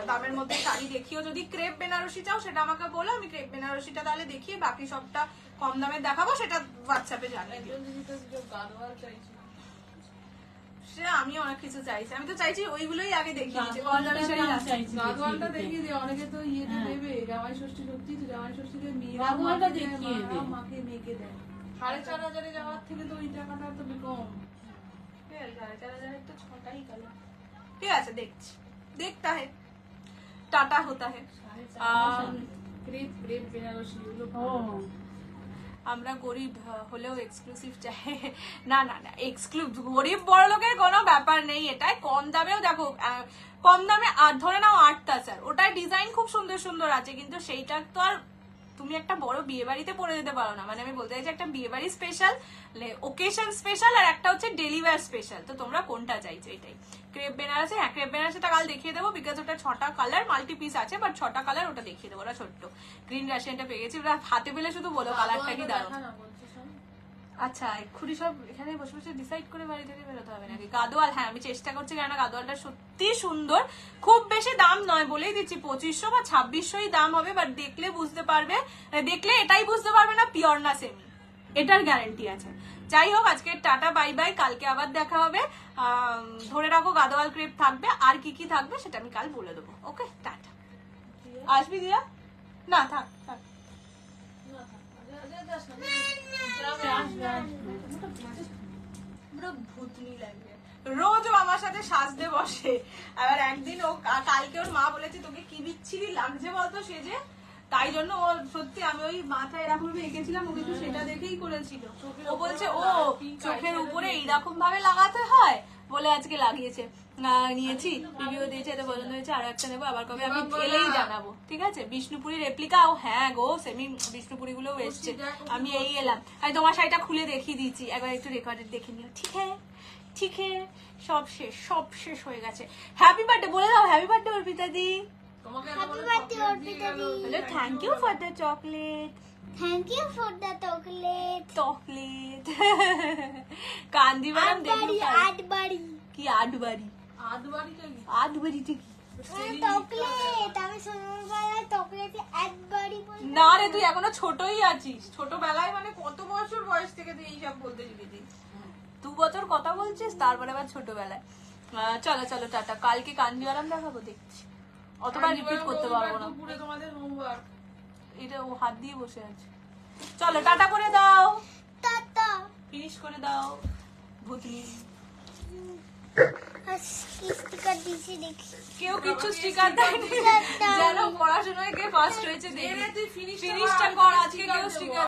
দামের মধ্যে শাড়ি দেখিও। যদি ক্রেপ বেনারসি চাও সেটা আমাকে বলো, আমি ক্রেপ বেনারসিটা তাহলে দেখিয়ে বাকি সবটা কম দামে দেখাবো, সেটা হোয়াটসঅ্যাপে জানিয়ে দিও। সেটা আমি অনেক কিছু চাইছি, আমি তো চাইছি ওইগুলোই আগে দেখিয়ে দিতে, কম দামের শাড়ি গাদওয়ালটা দেখিয়ে দিও, অনেকে তো ইয়েতে দেবে জামাই ষষ্ঠী, সত্যি তো জামাই ষষ্ঠীতে গাদওয়ালটা দেখিয়ে দে, মাকে মেয়েকে দেয় 4500-এ যাওয়ার থেকে তো ওই টাকাটা তো কম। 4500 তো 6টাই কালার, ঠিক আছে দেখছি, দেখতা है টাটা होता है। ক্রেপ ক্রেপ বেনারসি ওগুলো আমরা গরিব হলেও এক্সক্লুসিভ চাই, না না না এক্সক্লুসিভ, গরিব বড় লোকের কোনো ব্যাপার নেই, এটাই কম দামেও দেখো, কম দামে আর ধরে নাও 8,000, ওটার ডিজাইন খুব সুন্দর সুন্দর আছে, কিন্তু সেইটা তো আর তুমি একটা বড় বিয়ে বাড়িতে পরে যেতে পারো না। মানে আমি বলতে চাইছি একটা বিয়ে বাড়ি স্পেশাল, ওকেশন স্পেশাল, আর একটা হচ্ছে ডেলি ওয়্যার স্পেশাল, তো তোমরা কোনটা চাইছো এটাই। ক্রেপ বেনারসি, হ্যাঁ ক্রেপ বেনারসিটা কাল দেখিয়ে দেবো, বিকজ ওটা 6টা কালার মাল্টি পিস আছে, বাট 6টা কালার ওটা দেখিয়ে দেবো, ওটা ছোট্ট। গ্রিন রাশিয়ানটা পেয়ে গেছি, ওটা হাতে পেলে শুধু বলো কালারটা কি দারুণ। আচ্ছা এক্ষুনি সব এখানে বসে বসে ডিসাইড করে বাড়ি থেকে বেরোতে হবে নাকি? গাদোয়াল, হ্যাঁ আমি চেষ্টা করছি, কেননা গাদোয়ালটা সত্যি সুন্দর, খুব বেশি দাম নয় বলেই দিচ্ছি, 2500 বা 2600 দাম হবে, বাট দেখলে বুঝতে পারবে, দেখলে এটাই বুঝতে পারবে না পিওর না সেমি, এটার গ্যারান্টি আছে। যাই হোক আজকে টাটা বাই বাই, কালকে আবার দেখা হবে। ধরে রাখো গাদোয়াল ক্রেপ থাকবে, আর কি কি থাকবে সেটা আমি কাল বলে দেবো। ওকে টাটা। আসবি দিয়া? না থাক থাক, ভূতনি লাগবে, রোজ ও আমার সাথে সাজতে বসে। আবার একদিন ও কালকে ওর মা বলেছে তোকে কি বিচ্ছিরি লাগছে বলতো সেজে, তাই জন্য ও সত্যি, আমি ওই মাথায় এরকম ভাবে এঁকেছিলাম, ও কিন্তু সেটা দেখেই করেছিল। ও বলছে ও চোখের উপরে এইরকম ভাবে লাগাতে হয় বলে আজকে লাগিয়েছে, নিয়েছি, রিভিউ দিয়েছে, এটা পছন্দ হয়েছে, আরো একটা নেবো, আবার কবে আমি এলেই জানাবো, ঠিক আছে। বিষ্ণুপুরি রেপ্লিকা, ও হ্যাঁ গো সেমি বিষ্ণুপুরি গুলো এসছে, আমি এই এলাম, আমি তোমার শাড়িটা খুলে দেখিয়ে দিয়েছি, একবার একটু রেকর্ডেড দেখে নিও, ঠিক হ্যাঁ ঠিক হ্যাঁ। সব শেষ হয়ে গেছে। হ্যাপি বার্থডে বলে দাও, happy birthday Arpita the. Happy birthday, Orpita di. Hello, thank you for the chocolate. Thank you for the chocolate. Chocolate. Kandi madam দেখো Adbari. কি আটবাড়ি? আদবাড়িটা কি? আটবাড়িটা কি? Chocolate. আমি ছোটবেলায় chocolate Adbari বলি। না রে তুই এখনো ছোটই আছিস, ছোটবেলায় মানে কত বছর বয়স থেকে তুই এইসব বলতে শিখেছিস? 2 বছর কথা বলছিস, তারপরে আবার ছোটবেলায়। চলো চলো টাটা, কালকে কাঞ্জিভারাম দেখাবো দেখছি, অতবার রিপিট করতে পারবো না। দুপুরে তোমাদের হোমওয়ার্ক। এটা ও হাত দিয়ে বসে আছে। চলো টাটা করে দাও, টাটা। ফিনিশ করে দাও ভূতনি। স্টিকার দিয়েছি দেখি। কেউ কিছু স্টিকার দেয়নি, যেন পড়াশোনায় কে ফার্স্ট হয়েছে দেখি। তুই ফিনিশটা ফিনিশটা কর, আজকে কেউ স্টিকার